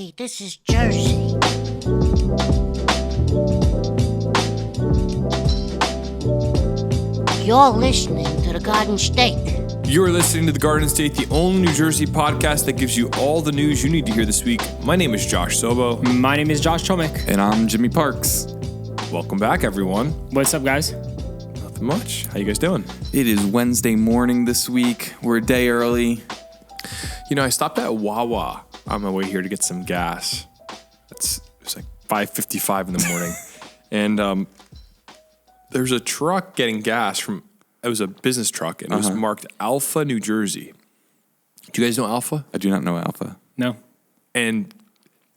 Hey, this is Jersey. You're listening to the Garden State. You're listening to The Garden State, the only New Jersey podcast that gives you all the news you need to hear this week. My name is Josh Sobo. My name is Josh Chomik. And I'm Jimmy Parks. Welcome back, everyone. What's up, guys? Nothing much. How you guys doing? It is Wednesday morning this week. We're a day early. You know, I stopped at Wawa on my way here to get some gas. It was like 5:55 in the morning. And there's a truck getting gas from, it was a business truck, and it was marked Alpha, New Jersey. Do you guys know Alpha? I do not know Alpha. No. And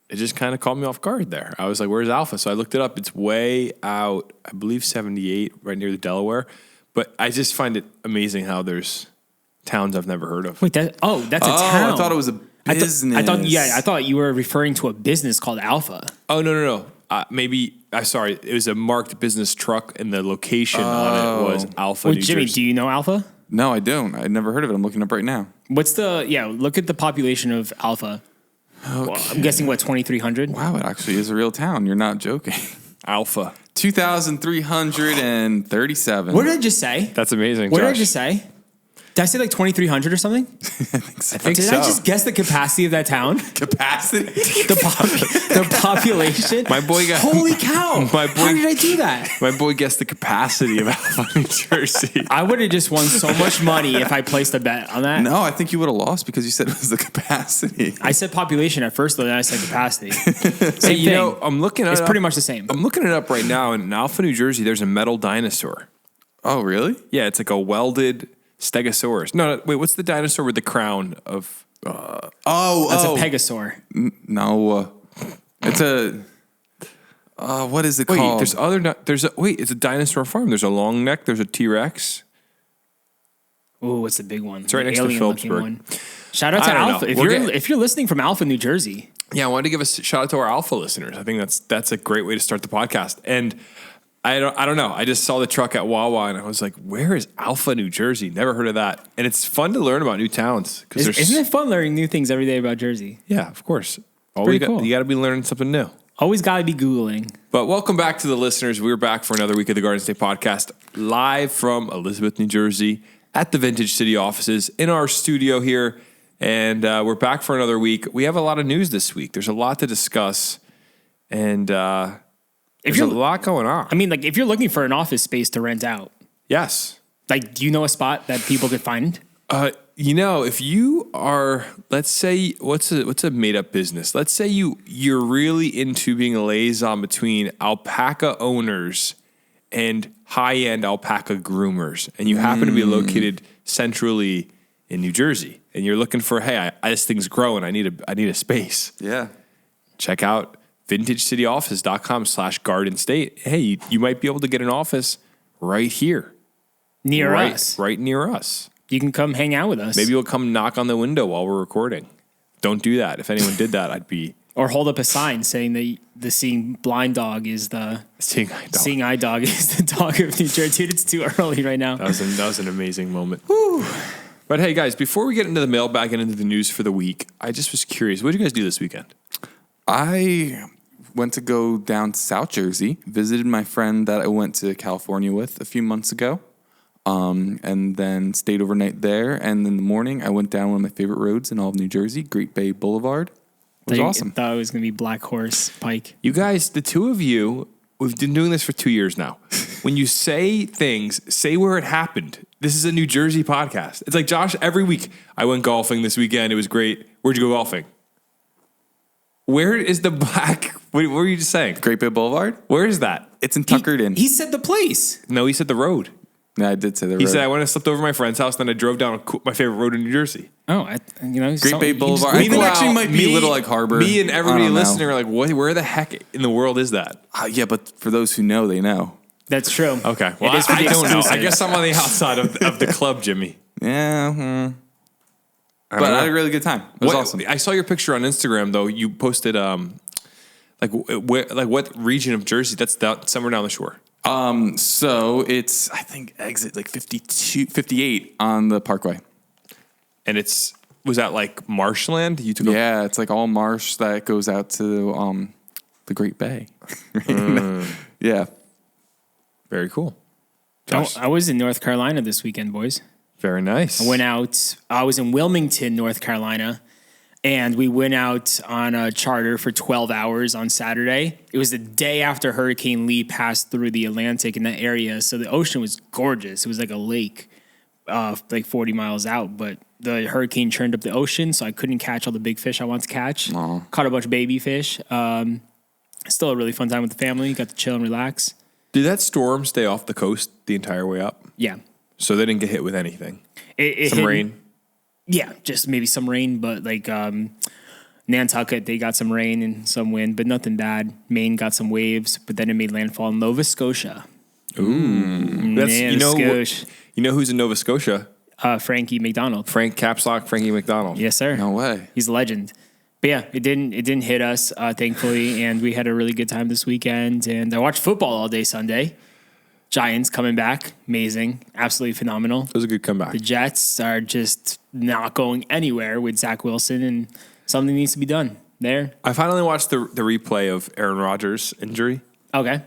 it just kind of caught me off guard there. I was like, where's Alpha? So I looked it up. It's way out, I believe 78, right near the Delaware. But I just find it amazing how there's towns I've never heard of. Wait, that's a town. I thought it was a business. I thought you were referring to a business called Alpha. Oh, no. Sorry. It was a marked business truck, and the location on it was Alpha, Wait, New Jimmy, Jersey. do you know Alpha? No, I don't. I'd never heard of it. I'm looking up right now. Look at the population of Alpha. Okay. Well, I'm guessing, 2,300? Wow, it actually is a real town. You're not joking. Alpha. 2,337. What did I just say? That's amazing, What Josh. did I just say? Did I say 2,300 or something? I think so. think Did so. I just guess the capacity of that town? Capacity? The population? My boy got... Holy cow. My boy- How did I do that? My boy guessed the capacity of Alpha, New Jersey. I would have just won so much money if I placed a bet on that. No, I think you would have lost because you said it was the capacity. I said population at first, though, then I said capacity. Same Hey, you thing. know, I'm looking at It's it pretty up- much the same. I'm looking it up right now. In Alpha, New Jersey, there's a metal dinosaur. Oh, really? Yeah, it's like a welded stegosaurus. No, wait, what's the dinosaur with the crown of... That's a pegasaur. No. It's a... what is it Wait, called? it's a dinosaur farm. There's a long neck. There's a T-Rex. Ooh, what's the big one? It's right next to alien-looking Phillipsburg. one. Shout out to I don't Alpha. know. If you're listening from Alpha, New Jersey. Yeah, I wanted to give a shout out to our Alpha listeners. I think that's a great way to start the podcast. And I don't know. I just saw the truck at Wawa and I was like, where is Alpha, New Jersey? Never heard of that. And it's fun to learn about new towns. Isn't it fun learning new things every day about Jersey? Yeah, of course. pretty cool. You got to be learning something new. Always got to be Googling. But welcome back to the listeners. We're back for another week of the Garden State Podcast, live from Elizabeth, New Jersey, at the Vintage City offices in our studio here. And we're back for another week. We have a lot of news this week. There's a lot to discuss. And there's a lot going on. I mean, if you're looking for an office space to rent out, Yes. do you know a spot that people could find? If you are, let's say, what's a made up business? Let's say you're really into being a liaison between alpaca owners and high-end alpaca groomers, and you happen to be located centrally in New Jersey, and you're looking for, hey, this thing's growing. I need a space. Yeah. Check out vintagecityoffices.com/Garden State. Hey, you might be able to get an office right here. Near us. Right near us. You can come hang out with us. Maybe you'll come knock on the window while we're recording. Don't do that. If anyone did that, I'd be... Or hold up a sign saying that the seeing blind dog is the... Seeing eye dog. Seeing eye dog is the dog of New Jersey. Dude, it's too early right now. That was an amazing moment. Whew. But hey, guys, before we get into the mailbag and into the news for the week, I just was curious. What did you guys do this weekend? I went to go down to South Jersey, visited my friend that I went to California with a few months ago, and then stayed overnight there. And in the morning, I went down one of my favorite roads in all of New Jersey, Great Bay Boulevard. It was awesome. I thought it was going to be Black Horse Pike. You guys, the two of you, we've been doing this for 2 years now. When you say things, say where it happened. This is a New Jersey podcast. It's like, Josh, every week, I went golfing this weekend. It was great. Where'd you go golfing? Where is the black... What were you just saying? Great Bay Boulevard? Where is that? It's in Tuckerton. He said the place. No, he said the road. Yeah, I did say the road. He said, I went and slept over at my friend's house, then I drove down my favorite road in New Jersey. Oh, Great Bay Boulevard. I think it actually might be a little like Harbor. Me and everybody I don't know. listening are like, where the heck in the world is that? Yeah, but for those who know, they know. That's true. Okay. Well, It is for I the don't know. I exclusive. guess I'm on the outside of the club, Jimmy. Yeah. I But I had a really good time. It was awesome. I saw your picture on Instagram, though. You posted, what region of Jersey? That's somewhere down the shore. So it's, I think, exit 58 on the Parkway. And it's was that like marshland? You took Yeah, it's like all marsh that goes out to the Great Bay. Yeah. Very cool. Josh? I was in North Carolina this weekend, boys. Very nice. I went out. I was in Wilmington, North Carolina, and we went out on a charter for 12 hours on Saturday. It was the day after Hurricane Lee passed through the Atlantic in that area, so the ocean was gorgeous. It was like a lake, like 40 miles out, but the hurricane churned up the ocean, so I couldn't catch all the big fish I wanted to catch. Aww. Caught a bunch of baby fish. Still a really fun time with the family. Got to chill and relax. Did that storm stay off the coast the entire way up? Yeah. So they didn't get hit with anything? It Some hit- rain? Yeah, just maybe some rain, but like Nantucket, they got some rain and some wind, but nothing bad. Maine got some waves, but then it made landfall in Nova Scotia. That's, Scotia. you know who's in Nova Scotia? Frankie McDonald. Frank Capslock, Frankie McDonald. Yes, sir. No way. He's a legend. But yeah, it didn't hit us, thankfully, and we had a really good time this weekend. And I watched football all day Sunday. Giants coming back, amazing, absolutely phenomenal. It was a good comeback. The Jets are just not going anywhere with Zach Wilson, and something needs to be done there. I finally watched the replay of Aaron Rodgers' injury. Okay.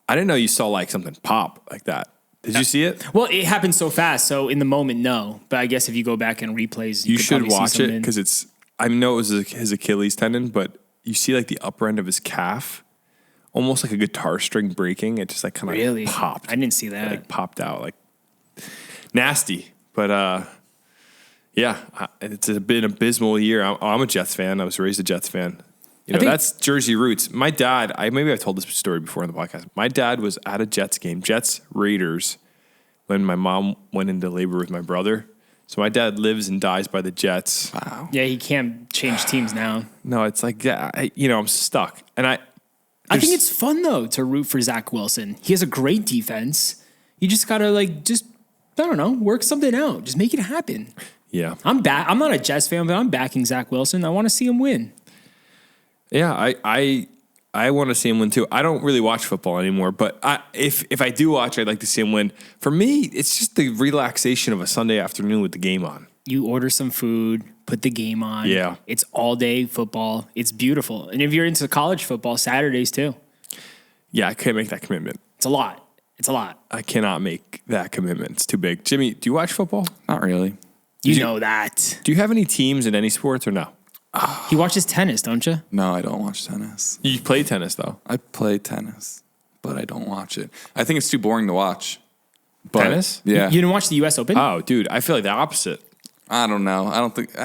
I didn't know you saw like something pop like that. Did you see it? Well, it happened so fast, so in the moment, no. But I guess if you go back and replays, You could should probably see watch it something. because it's. I know it was his Achilles tendon, but you see like the upper end of his calf, almost like a guitar string breaking. It just like kind of Really popped. I didn't see that. It, like popped out, like nasty. But yeah, it's been an abysmal year. I'm a Jets fan. I was raised a Jets fan. You know, think- that's Jersey roots. My dad, maybe I've told this story before in the podcast. My dad was at a Jets game, Jets Raiders, when my mom went into labor with my brother. So my dad lives and dies by the Jets. Wow. Yeah, he can't change teams now. No, it's like, yeah, I'm stuck. And I think it's fun though to root for Zach Wilson. He has a great defense. You just gotta I don't know, work something out. Just make it happen. yeah. I'm I'm not a Jets fan, but I'm backing Zach Wilson. I want to see him win. Yeah, I want to see him win too. I don't really watch football anymore, but if I do watch, I'd like to see him win. For me, it's just the relaxation of a Sunday afternoon with the game on. You order some food, put the game on. Yeah. It's all day football. It's beautiful. And if you're into college football, Saturdays too. Yeah, I can't make that commitment. It's a lot. It's a lot. I cannot make that commitment. It's too big. Jimmy, do you watch football? Not really. You know that. Do you have any teams in any sports or no? He watches tennis, don't you? No, I don't watch tennis. You play tennis though. I play tennis, but I don't watch it. I think it's too boring to watch. But, Tennis? Yeah. You didn't watch the U.S. Open? Oh, dude, I feel like the opposite. I don't know. I don't think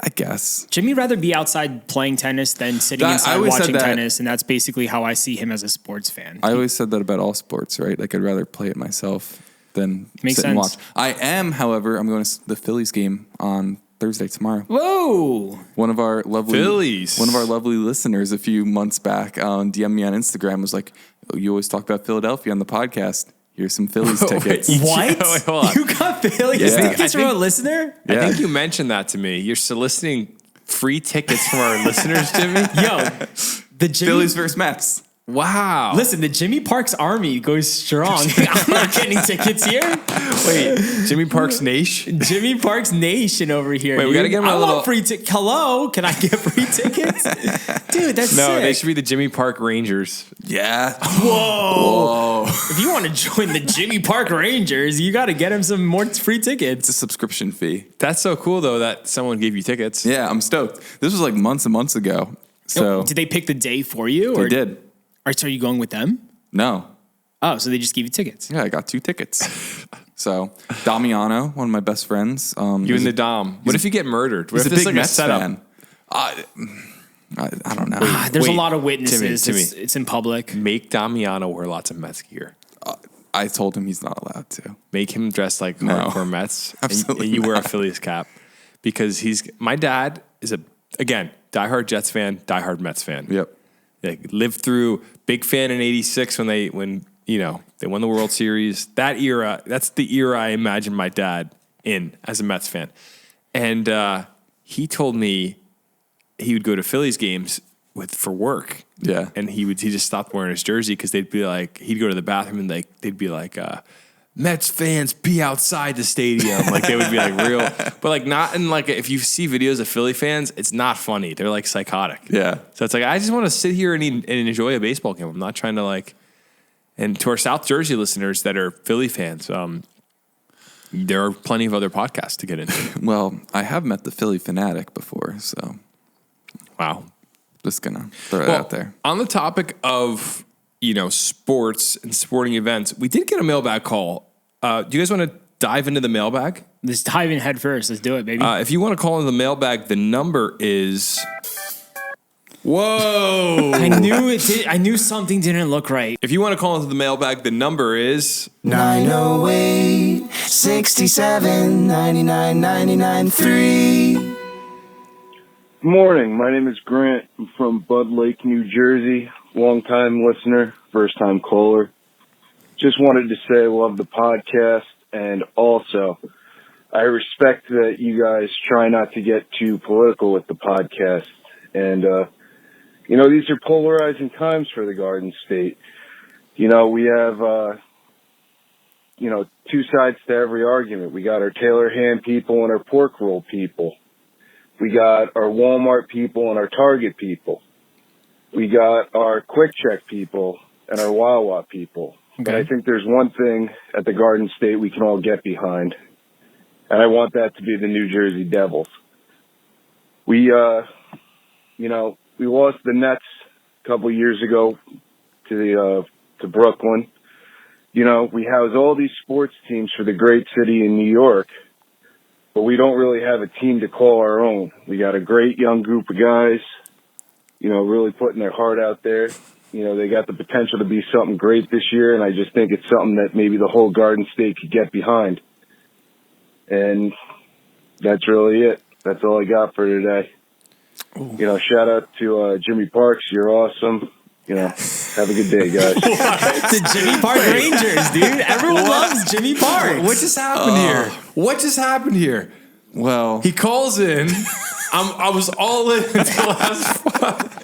I guess. Jimmy rather be outside playing tennis than sitting I inside always said watching that. tennis, and that's basically how I see him as a sports fan. I always said that about all sports, right? Like I'd rather play it myself than Makes sit and sense. watch. I am, however, I'm going to the Phillies game on Thursday tomorrow. Whoa! One of our lovely Phillies. One of our lovely listeners a few months back DM me on Instagram was like, "Oh, you always talk about Philadelphia on the podcast. Here's some Phillies tickets." What? Wait, hold on. You got Phillies Yeah. tickets from a listener? I Yeah. think you mentioned that to me. You're soliciting free tickets from our listeners, Jimmy. Yo, the Jimmy Phillies versus Mets. Wow. Listen, the Jimmy Parks Army goes strong. I'm not getting tickets here. Wait, Jimmy Parks Nation? Jimmy Parks Nation over here. Wait, we dude. gotta give him a I little- want free tickets. Hello, can I get free tickets? Dude, that's No, sick. they should be the Jimmy Park Rangers. Yeah. Whoa. If you want to join the Jimmy Park Rangers, you got to get him some more free It's a tickets. subscription fee. That's so cool, though, that someone gave you tickets. Yeah, I'm stoked. This was like months and months ago. So Did they pick the day for you? they did. Or so are you going with them? No. Oh, so they just gave you tickets. Yeah, I got 2 tickets. So Damiano, one of my best friends. You and the Dom. What if you get murdered? What He's if a this is big like Mets setup? fan. I don't know. There's Wait, a lot of witnesses. Timmy. It's in public. Make Damiano wear lots of Mets gear. I told him he's not allowed to. Make him dress like No. hardcore Mets. Absolutely and you wear a not. Phillies cap. Because my dad is again, diehard Jets fan, diehard Mets fan. Yep. Like, lived through, big fan in '86 when they won the World Series. That era, that's the era I imagine my dad in as a Mets fan. And he told me he would go to Phillies games for work. Yeah. And he just stopped wearing his jersey because they'd be like, he'd go to the bathroom and they'd be like, Mets fans pee outside the stadium. Like they would be like real, but like not in like if you see videos of Philly fans, it's not funny. They're like psychotic. Yeah. So it's like I just want to sit here and enjoy a baseball game. I'm not trying to like. And to our South Jersey listeners that are Philly fans, there are plenty of other podcasts to get into. Well, I have met the Philly fanatic before, so Wow. just gonna throw it out there. On the topic of sports and sporting events, we did get a mailbag call. Do you guys want to dive into the mailbag? Let's dive in head first. Let's do it, baby. If you want to call in the mailbag, the number is. Whoa! I knew it did. I knew something didn't look right. If you want to call into the mailbag, the number is 908 67 99 99 3. Good morning. My name is Grant. I'm from Bud Lake, New Jersey. Long-time listener, first-time caller. Just wanted to say I love the podcast, and also I respect that you guys try not to get too political with the podcast. And, these are polarizing times for the Garden State. We have, two sides to every argument. We got our Taylor ham people and our pork roll people. We got our Walmart people and our Target people. We got our Quick Check people and our Wawa people. Okay. But I think there's one thing at the Garden State we can all get behind, and I want that to be the New Jersey Devils. We lost the Nets a couple years ago to Brooklyn. We house all these sports teams for the great city in New York, but we don't really have a team to call our own. We got a great young group of guys, really putting their heart out there. They got the potential to be something great this year, and I just think it's something that maybe the whole Garden State could get behind. And that's really it. That's all I got for today. Ooh. Shout out to Jimmy Parks. You're awesome. Have a good day, guys. The Jimmy Park Rangers, dude. Everyone loves Jimmy Park. What just happened here? What just happened here? Well, he calls in. I was all in until the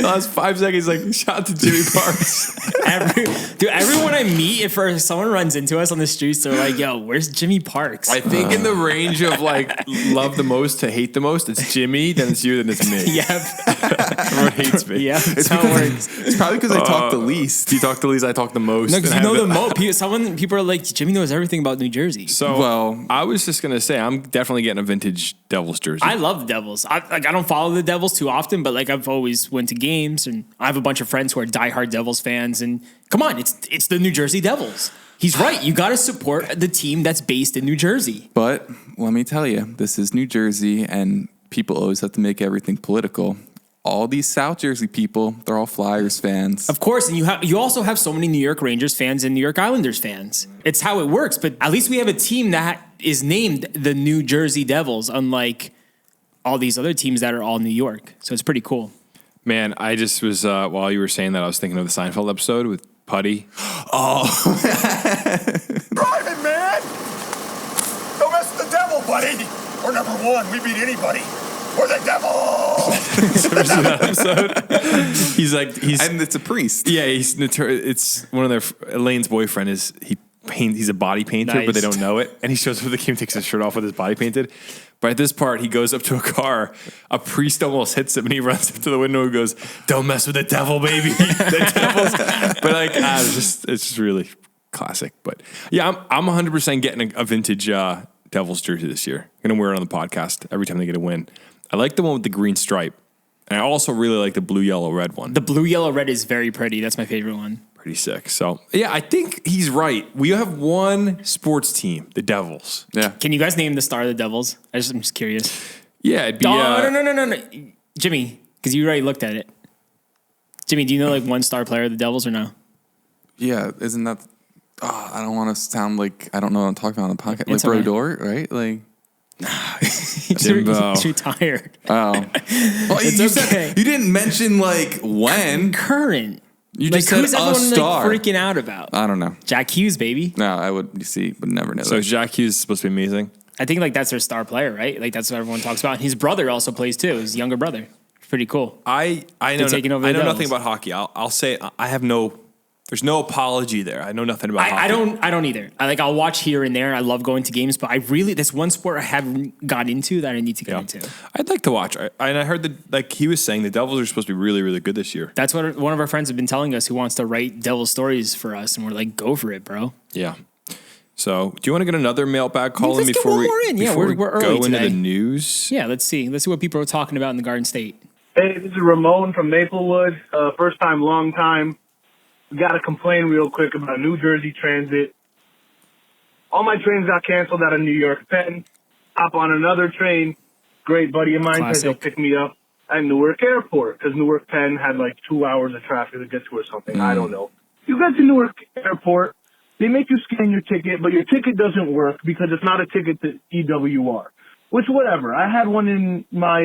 last 5 seconds. Like, shout out to Jimmy Parks. Everyone I meet, if someone runs into us on the streets, they're like, "Yo, where's Jimmy Parks?" I think in the range of like love the most to hate the most, it's Jimmy, then it's you, then it's me. Yep. Everyone hates me. Yeah, that's how it works. It's probably because I talk the least. You talk the least, I talk the most. No, because you know the most. People are like, Jimmy knows everything about New Jersey. So, I was just gonna say, I'm definitely getting a vintage Devils jersey. I love the Devils. I don't follow the Devils too often, but like I've always went to games, and I have a bunch of friends who are diehard Devils fans. And come on, it's the New Jersey Devils. He's right. You got to support the team that's based in New Jersey. But let me tell you, this is New Jersey, and people always have to make everything political. All these South Jersey people, they're all Flyers fans. Of course, and you also have so many New York Rangers fans and New York Islanders fans. It's how it works, but at least we have a team that is named the New Jersey Devils, unlike all these other teams that are all New York. So it's pretty cool. Man, I just was, while you were saying that, I was thinking of the Seinfeld episode with Putty. Oh. Driving, man! Don't mess with the devil, buddy! We're number one. We beat anybody. We're the devil! That episode? And it's a priest. Yeah, it's one of their, Elaine's boyfriend he's a body painter, Nice. but they don't know it. And he shows up at the game, takes his shirt off with his body painted. But at this part, he goes up to a car. A priest almost hits him, and he runs up to the window and goes, "Don't mess with the devil, baby." The devil's. But like, it's just really classic. But yeah, I'm 100% getting a vintage Devils jersey this year. I'm gonna wear it on the podcast every time they get a win. I like the one with the green stripe, and I also really like the blue, yellow, red one. The blue, yellow, red is very pretty. That's my favorite one. Pretty sick. So yeah, I think he's right. We have one sports team, the Devils. Yeah. Can you guys name the star of the Devils? I'm just curious. Yeah, it'd be. No. Jimmy, because you already looked at it. Jimmy, do you know like one star player of the Devils or no? Yeah, isn't that... I don't want to sound like I don't know what I'm talking about on the podcast. It's like okay. Brodeur, right? Like... He's retired. Oh. Well, It's you okay. said, you didn't mention like when. Current. You Like just said who's a everyone star. like freaking out about? I don't know. Jack Hughes, baby. No, I would never know So that. Jack Hughes is supposed to be amazing. I think like that's their star player, right? Like that's what everyone talks about. His brother also plays too. His younger brother. It's pretty cool. I know taking over the I know Devils. nothing about hockey. I'll say I have there's There's no apology there. I know nothing about hockey. I don't either. I'll watch here and there. I love going to games, but that's one sport I haven't got into that I need to get into. I'd like to watch. And I heard that, like he was saying, the Devils are supposed to be really, really good this year. That's what one of our friends have been telling us, who wants to write Devil stories for us, and we're like, go for it, bro. Yeah. So, do you want to get another mailbag call in Let's before get one more in. Yeah, before we're early go into today. the news? Yeah, let's see. Let's see what people are talking about in the Garden State. Hey, this is Ramon from Maplewood. First time, long time. Got to complain real quick about New Jersey Transit. All my trains got canceled out of New York Penn. Hop on another train. Great buddy of mine says he'll pick me up at Newark Airport because Newark Penn had like 2 hours of traffic to get to or something. I don't know. You get to Newark Airport, they make you scan your ticket, but your ticket doesn't work because it's not a ticket to EWR. Which, whatever. I had one in my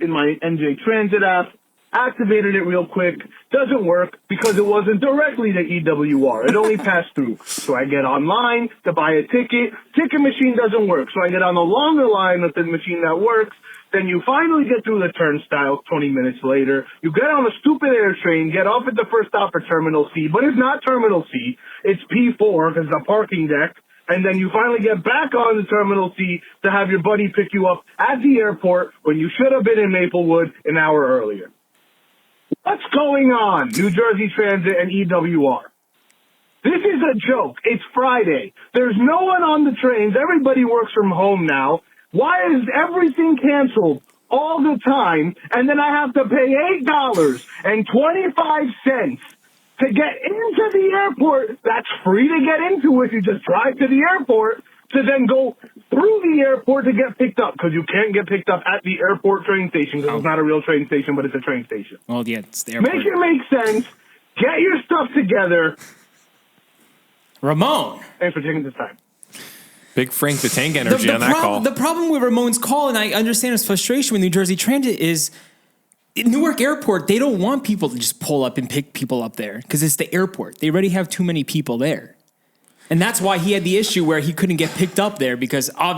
NJ Transit app, activated it real quick. Doesn't work because it wasn't directly to EWR. It only passed through. So I get online to buy a ticket. Ticket machine doesn't work. So I get on the longer line with the machine that works. Then you finally get through the turnstile 20 minutes later. You get on a stupid air train, get off at the first stop for Terminal C, but it's not Terminal C. It's P4 because it's a parking deck. And then you finally get back on the Terminal C to have your buddy pick you up at the airport when you should have been in Maplewood an hour earlier. What's going on, New Jersey Transit and EWR? This is a joke. It's Friday. There's no one on the trains. Everybody works from home now. Why is everything canceled all the time, and then I have to pay $8.25 to get into the airport? That's free to get into if you just drive to the airport, to then go through the airport to get picked up, because you can't get picked up at the airport train station because it's not a real train station, but it's a train station. Well, yeah, it's the airport. Make it make sense. Get your stuff together. Ramon. Thanks for taking this time. Big Frank the Tank energy on that call. The problem with Ramon's call, and I understand his frustration with New Jersey Transit, is in Newark Airport, they don't want people to just pull up and pick people up there because it's the airport. They already have too many people there. And that's why he had the issue where he couldn't get picked up there because I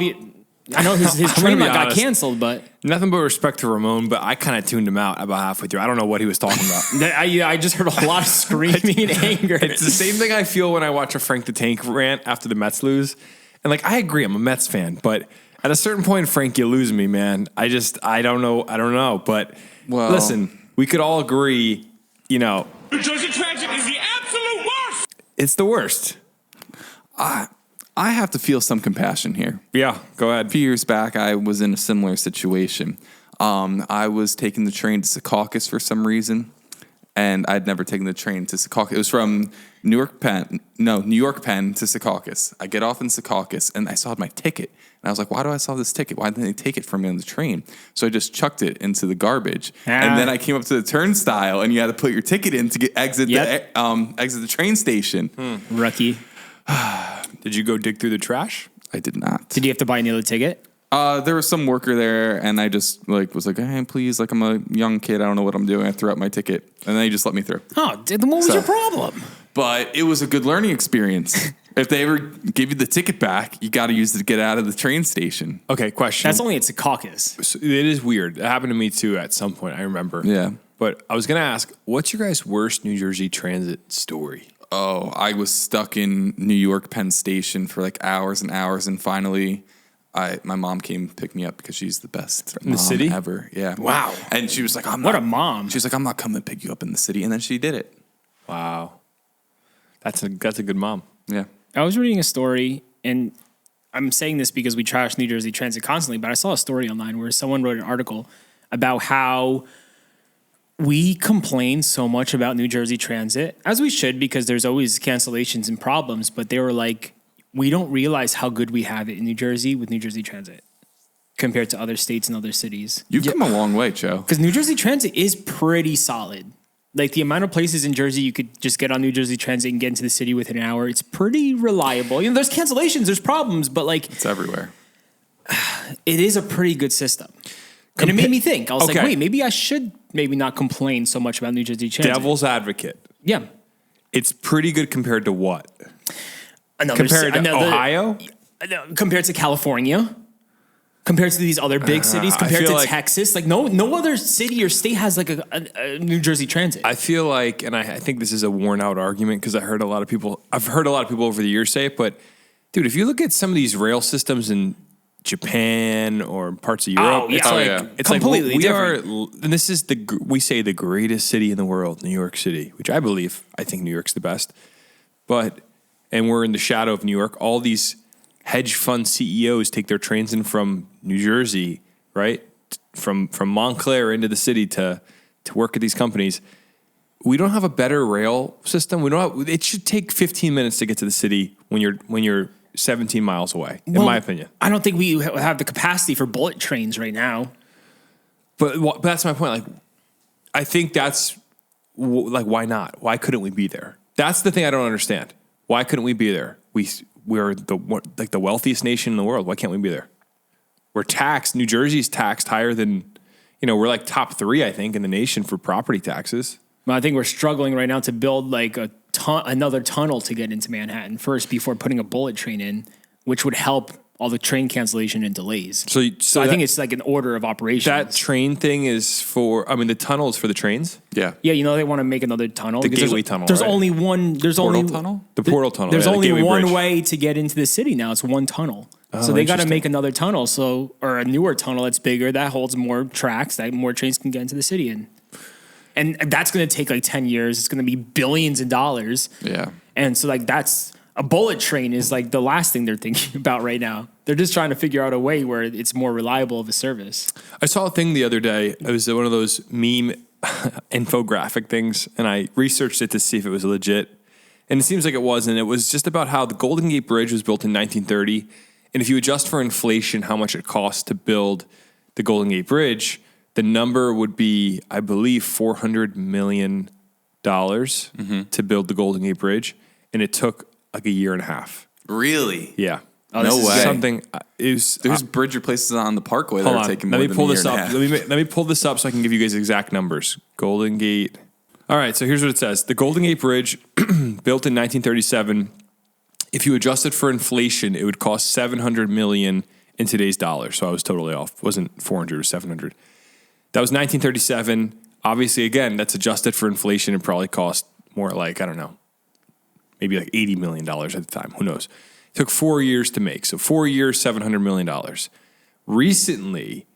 know his train got canceled, but... Nothing but respect to Ramon, but I kind of tuned him out about halfway through. I don't know what he was talking about. I just heard a lot of screaming and anger. It's the same thing I feel when I watch a Frank the Tank rant after the Mets lose. And like, I agree, I'm a Mets fan, but at a certain point, Frank, you lose me, man. I don't know. But listen, we could all agree, New Jersey Transit is the absolute worst. It's the worst. I have to feel some compassion here. Yeah, go ahead. A few years back, I was in a similar situation. I was taking the train to Secaucus for some reason, and I'd never taken the train to Secaucus. It was from New York Penn to Secaucus. I get off in Secaucus, and I saw my ticket. And I was like, why do I still have this ticket? Why didn't they take it from me on the train? So I just chucked it into the garbage. And then I came up to the turnstile, and you had to put your ticket in to exit the train station. Rookie. Did you go dig through the trash? I did not. Did you have to buy another ticket? There was some worker there, and I just was like, hey, please, I'm a young kid. I don't know what I'm doing. I threw out my ticket, and then he just let me through. Oh, then what was your problem? But it was a good learning experience. If they ever give you the ticket back, you got to use it to get out of the train station. Okay, question. That's only at Secaucus. So it is weird. It happened to me too at some point, I remember. Yeah. But I was going to ask, what's your guys' worst New Jersey Transit story? Oh, I was stuck in New York Penn Station for like hours and hours, and finally, my mom came pick me up because she's the best in the city ever. Yeah, wow. And she was like, "What a mom!" She was like, "I'm not coming to pick you up in the city," and then she did it. Wow, that's a good mom. Yeah, I was reading a story, and I'm saying this because we trash New Jersey Transit constantly, but I saw a story online where someone wrote an article about how we complain so much about New Jersey Transit, as we should, because there's always cancellations and problems, but they were like, we don't realize how good we have it in New Jersey with New Jersey Transit compared to other states and other cities. You've come a long way, Joe. Because New Jersey Transit is pretty solid. Like the amount of places in Jersey you could just get on New Jersey Transit and get into the city within an hour, it's pretty reliable. There's cancellations, there's problems, but like... It's everywhere. It is a pretty good system. And it made me think. I was like, wait, maybe I should not complain so much about New Jersey Transit. Devil's advocate. Yeah. It's pretty good compared to what? Compared to Ohio? Compared to California. compared to these other big cities, compared feel to like- Texas. Like no other city or state has like a New Jersey Transit. I feel like, and I think this is a worn out argument because I've heard a lot of people over the years say it, but dude, if you look at some of these rail systems in Japan or parts of Europe, yeah. it's Oh, like, yeah. it's Completely like we different. are, and this is we say the greatest city in the world, New York City, which I think New York's the best, and we're in the shadow of New York. All these hedge fund CEOs take their trains in from New Jersey, right? From Montclair into the city to work at these companies. We don't have a better rail system. It should take 15 minutes to get to the city when you're 17 miles away, in my opinion. I don't think we have the capacity for bullet trains right now. But that's my point. Like, I think that's why not? Why couldn't we be there? That's the thing I don't understand. Why couldn't we be there? We're the wealthiest nation in the world. Why can't we be there? We're taxed. New Jersey's taxed higher than, we're like top 3, I think, in the nation for property taxes. Well, I think we're struggling right now to build like another tunnel to get into Manhattan first before putting a bullet train in, which would help all the train cancellation and delays. So I think it's like an order of operations. That train thing is the tunnel is for the trains? Yeah. Yeah, they want to make another tunnel. The because Gateway Tunnel, There's right? only one. There's Portal only tunnel? The Portal Tunnel. There's yeah, the only Gateway one Bridge. way to get into the city now. It's one tunnel. So they got to interesting. make another tunnel, or a newer tunnel that's bigger that holds more tracks that more trains can get into the city in. And that's going to take like 10 years. It's going to be billions of dollars. Yeah. And so like that's a bullet train is like the last thing they're thinking about right now. They're just trying to figure out a way where it's more reliable of a service. I saw a thing the other day. It was one of those meme infographic things, and I researched it to see if it was legit. And it seems like it was, and it was just about how the Golden Gate Bridge was built in 1930. And if you adjust for inflation, how much it costs to build the Golden Gate Bridge, the number would be, I believe, $400 million to build the Golden Gate Bridge. And it took like a year and a half. Really? Yeah. No way. Something is There's bridge replaces on the Parkway that hold are on. taking Let more me than pull a year this and a up. half. Let me pull this up so I can give you guys exact numbers. Golden Gate. All right, so here's what it says. The Golden Gate Bridge, built in 1937, if you adjusted for inflation, it would cost $700 million in today's dollars. So I was totally off. It wasn't 400 or 700. That was 1937. Obviously, again, that's adjusted for inflation. It probably cost more like, I don't know, maybe like $80 million at the time. Who knows? It took 4 years to make. So 4 years, $700 million. Recently,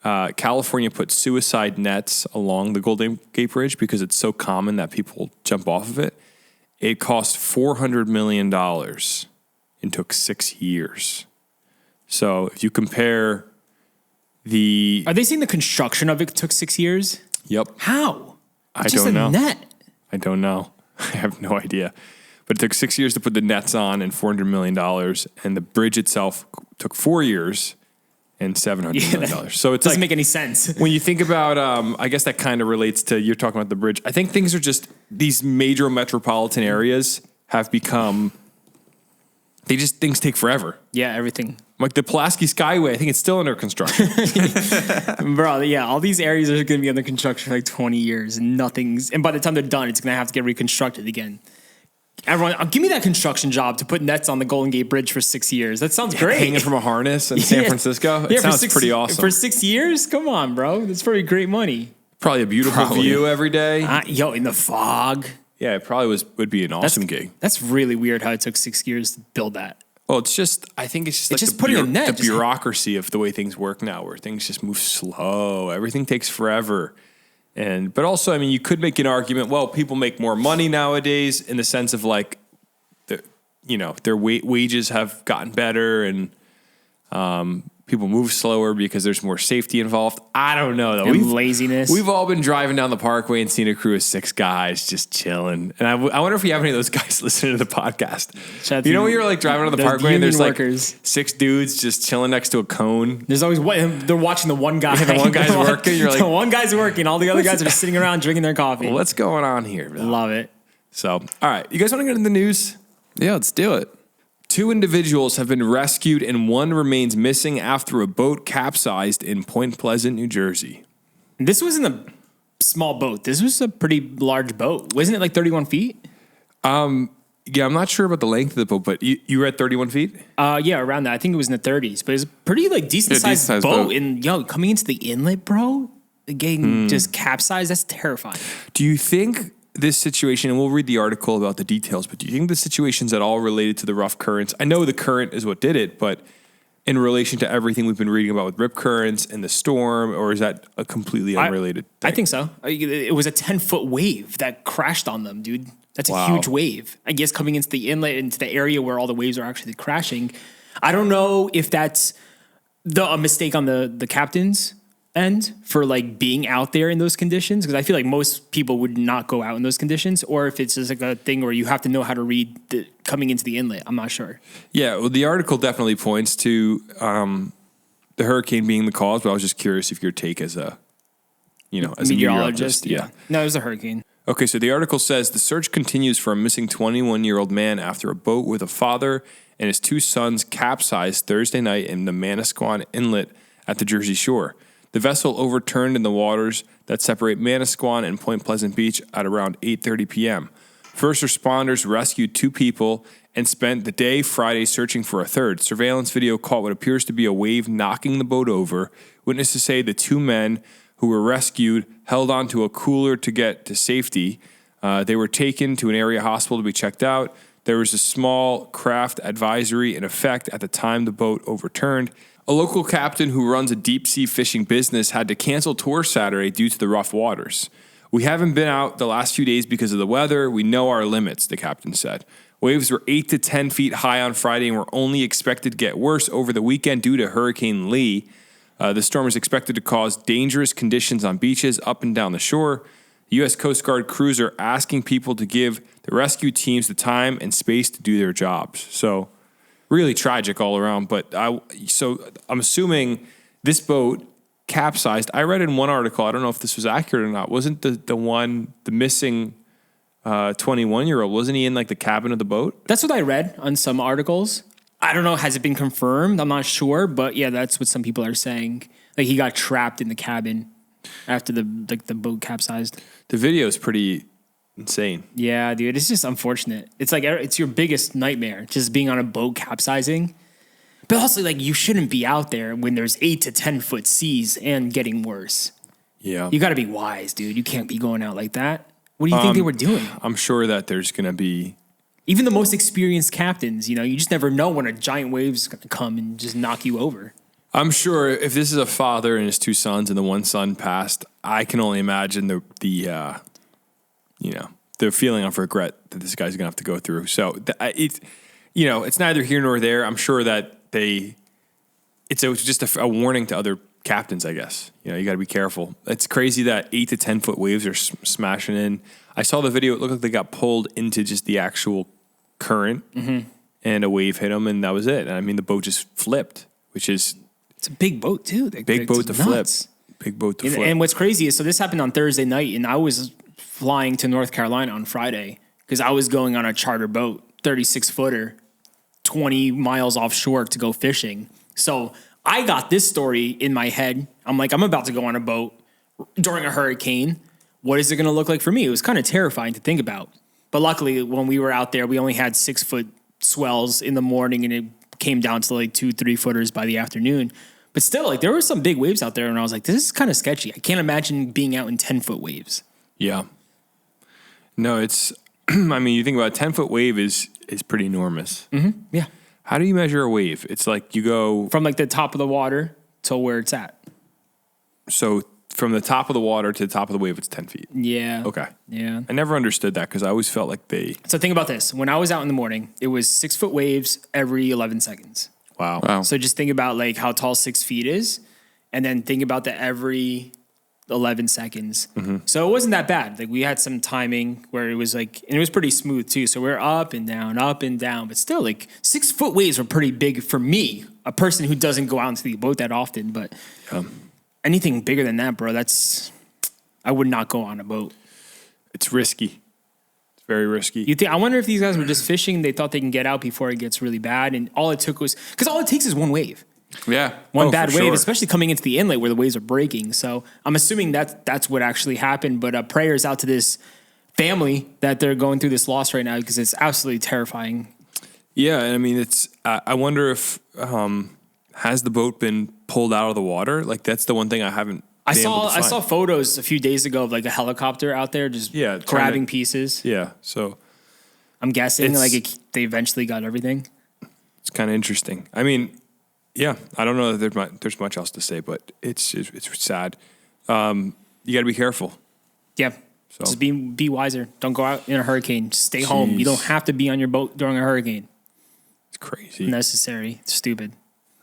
California put suicide nets along the Golden Gate Bridge because it's so common that people jump off of it. It cost $400 million and took 6 years. So if you compare Are they saying the construction of it took 6 years? Yep. How? I It's just don't a know. net. I don't know. I have no idea. But it took 6 years to put the nets on and $400 million. And the bridge itself took 4 years and $700 million. So it's Doesn't like, make any sense. when you think about, I guess that kind of relates to, you're talking about the bridge. I think things are just, these major metropolitan areas have become, things take forever. Yeah, everything. Like the Pulaski Skyway, I think it's still under construction. Bro, yeah, all these areas are going to be under construction for like 20 years and and by the time they're done, it's going to have to get reconstructed again. Everyone, give me that construction job to put nets on the Golden Gate Bridge for 6 years. That sounds great. Hanging from a harness in San Francisco. It sounds pretty awesome. For 6 years? Come on, bro. That's pretty great money. Probably a beautiful view every day. In the fog. Yeah, it probably would be an awesome gig. That's really weird how it took 6 years to build that. Well, I think it's just like just putting a net. The bureaucracy of the way things work now, where things just move slow. Everything takes forever. But also, I mean, you could make an argument, well, people make more money nowadays in the sense of like, their wages have gotten better and people move slower because there's more safety involved. I don't know though. And laziness. We've all been driving down the Parkway and seen a crew of 6 guys just chilling. And I wonder if we have any of those guys listening to the podcast. When you're like driving on the Parkway and there's workers. like 6 dudes just chilling next to a cone. There's always they're watching the one guy. The one guy's working. You're like, the one guy's working. All the other guys are just sitting around drinking their coffee. What's going on here? Bro? Love it. So, all right. You guys want to get into the news? Yeah, let's do it. 2 individuals have been rescued and 1 remains missing after a boat capsized in Point Pleasant, New Jersey. This wasn't a small boat. This was a pretty large boat. Wasn't it like 31 feet? Yeah, I'm not sure about the length of the boat, but you were at 31 feet? Yeah, around that. I think it was in the 30s, but it's a pretty like decent sized boat. And coming into the inlet, bro, getting just capsized, that's terrifying. Do you think this situation, and we'll read the article about the details, but do you think the situation's at all related to the rough currents? I know the current is what did it, but in relation to everything we've been reading about with rip currents and the storm, or is that a completely unrelated thing? I think so. It was a 10-foot wave that crashed on them, dude. That's a huge wave. I guess coming into the inlet, into the area where all the waves are actually crashing. I don't know if that's a mistake on the captain's end for like being out there in those conditions, because I feel like most people would not go out in those conditions, or if it's just like a thing where you have to know how to read coming into the inlet. I'm not sure. Yeah, well, the article definitely points to the hurricane being the cause, but I was just curious if your take as a meteorologist. Yeah. No, it was a hurricane. Okay, so the article says the search continues for a missing 21-year-old man after a boat with a father and his two sons capsized Thursday night in the Manasquan Inlet at the Jersey Shore. The vessel overturned in the waters that separate Manasquan and Point Pleasant Beach at around 8:30 p.m. First responders rescued two people and spent the day Friday searching for a third. Surveillance video caught what appears to be a wave knocking the boat over. Witnesses say the two men who were rescued held onto a cooler to get to safety. They were taken to an area hospital to be checked out. There was a small craft advisory in effect at the time the boat overturned. A local captain who runs a deep-sea fishing business had to cancel tour Saturday due to the rough waters. We haven't been out the last few days because of the weather. We know our limits, the captain said. Waves were 8 to 10 feet high on Friday and were only expected to get worse over the weekend due to Hurricane Lee. The storm is expected to cause dangerous conditions on beaches up and down the shore. The U.S. Coast Guard crews are asking people to give the rescue teams the time and space to do their jobs. So really tragic all around. But I'm assuming this boat capsized. I read in one article, I don't know if this was accurate or not, wasn't the missing 21-year-old, wasn't he in like the cabin of the boat? That's what I read on some articles. I don't know, has it been confirmed? I'm not sure, but yeah, that's what some people are saying. Like he got trapped in the cabin after the boat capsized. The video is pretty insane. Yeah, dude, it's just unfortunate. It's like it's your biggest nightmare, just being on a boat capsizing. But also, like, you shouldn't be out there when there's 8 to 10 foot seas and getting worse. Yeah, you got to be wise, dude. You can't be going out like that. What do you think they were doing? I'm sure that there's gonna be. Even the most experienced captains, you just never know when a giant wave is going to come and just knock you over. I'm sure if this is a father and his two sons and the one son passed, I can only imagine the feeling of regret that this guy's going to have to go through. So it's neither here nor there. I'm sure that it's just a warning to other captains, I guess. You got to be careful. It's crazy that 8 to 10 foot waves are smashing in. I saw the video. It looked like they got pulled into just the actual current and a wave hit them and that was it. And I mean, the boat just flipped, it's a big boat too. Big boat to flip. Big boat to flip. And what's crazy is, so this happened on Thursday night and I was flying to North Carolina on Friday because I was going on a charter boat, 36 footer, 20 miles offshore to go fishing. So I got this story in my head. I'm like, I'm about to go on a boat during a hurricane. What is it going to look like for me? It was kind of terrifying to think about. But luckily, when we were out there, we only had 6 foot swells in the morning, and it came down to like 2-3 footers by the afternoon. But still, like, there were some big waves out there, and I was like, this is kind of sketchy. I can't imagine being out in 10-foot waves. Yeah. No, it's, I mean, you think about a 10-foot wave is pretty enormous. Mm-hmm. Yeah. How do you measure a wave? It's like you go from like the top of the water to where it's at. So from the top of the water to the top of the wave, it's 10 feet. Yeah. Okay. Yeah. I never understood that because I always felt like So think about this. When I was out in the morning, it was 6 foot waves every 11 seconds. Wow. So just think about like how tall 6 feet is, and then think about the every 11 seconds. Mm-hmm. So it wasn't that bad. Like we had some timing where it was like, and it was pretty smooth too. So we're up and down, but still like 6 foot waves were pretty big for me, a person who doesn't go out into the boat that often. But anything bigger than that, bro, I would not go on a boat. It's risky. It's very risky. I wonder if these guys were just fishing. They thought they can get out before it gets really bad. And all it took was, because all it takes is one wave. Yeah. One bad wave, especially coming into the inlet where the waves are breaking. So I'm assuming that's what actually happened. But prayers out to this family that they're going through this loss right now because it's absolutely terrifying. Yeah, and I mean, it's. I wonder if has the boat been pulled out of the water? Like that's the one thing I haven't. I saw photos a few days ago of like a helicopter out there just grabbing pieces. Yeah, so I'm guessing they eventually got everything. It's kind of interesting. I mean, yeah, I don't know that there's much else to say, but it's sad. You got to be careful. Yeah. So. Just be wiser. Don't go out in a hurricane. Just stay home. You don't have to be on your boat during a hurricane. It's crazy. Unnecessary. It's stupid.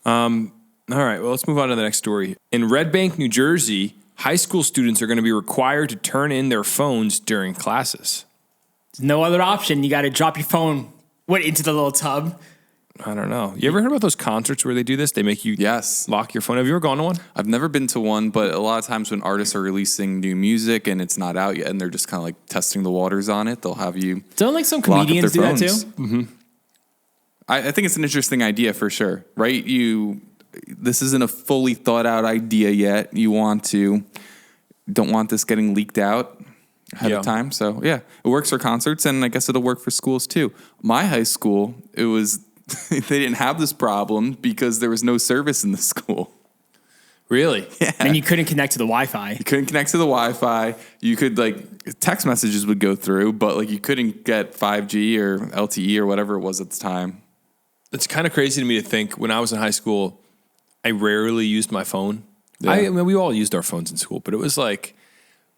All right, well, let's move on to the next story. In Red Bank, New Jersey, high school students are going to be required to turn in their phones during classes. There's no other option. You got to drop your phone into the little tub. I don't know. You ever heard about those concerts where they do this? They make you lock your phone. Have you ever gone to one? I've never been to one, but a lot of times when artists are releasing new music and it's not out yet and they're just kind of like testing the waters on it, they'll have you. Don't like some comedians do that too? Mm-hmm. I think it's an interesting idea for sure, right? This isn't a fully thought out idea yet. Don't want this getting leaked out ahead of time. So yeah, it works for concerts and I guess it'll work for schools too. My high school, they didn't have this problem because there was no service in the school. Really? Yeah. And you couldn't connect to the Wi-Fi. You couldn't connect to the Wi-Fi. You could text messages would go through, but you couldn't get 5G or LTE or whatever it was at the time. It's kind of crazy to me to think when I was in high school, I rarely used my phone. Yeah. I mean, we all used our phones in school, but it was like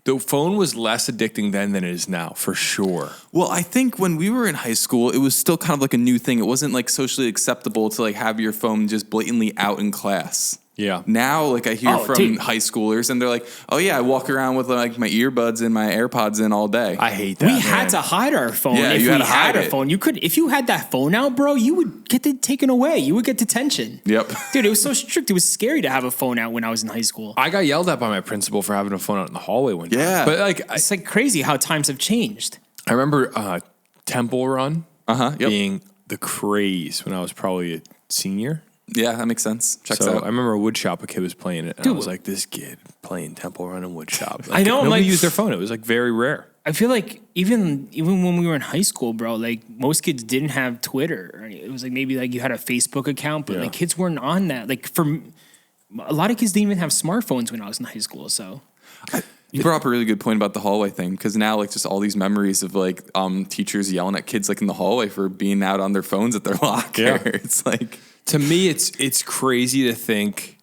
the phone was less addicting then than it is now, for sure. Well, I think when we were in high school, it was still kind of like a new thing. It wasn't socially acceptable to have your phone just blatantly out in class. Yeah. Now, I hear from high schoolers, and they're like, "Oh yeah, I walk around with my earbuds and my AirPods in all day." I hate that. We had to hide our phone. Yeah, if you had to had hide a it. phone, you could. If you had that phone out, bro, you would get it taken away. You would get detention. Yep. Dude, it was so strict. It was scary to have a phone out when I was in high school. I got yelled at by my principal for having a phone out in the hallway one time. Yeah. But it's crazy how times have changed. I remember Temple Run Yep. being the craze when I was probably a senior. Yeah, that makes sense. Checks out. I remember a woodshop, a kid was playing it, and I was like, this kid playing Temple Run and woodshop. I know, Nobody used their phone. It was very rare. I feel like even when we were in high school, bro, most kids didn't have Twitter. It was maybe you had a Facebook account, but kids weren't on that. A lot of kids didn't even have smartphones when I was in high school. So You brought up a really good point about the hallway thing, because now just all these memories of teachers yelling at kids in the hallway for being out on their phones at their locker. Yeah. It's to me, it's crazy to think.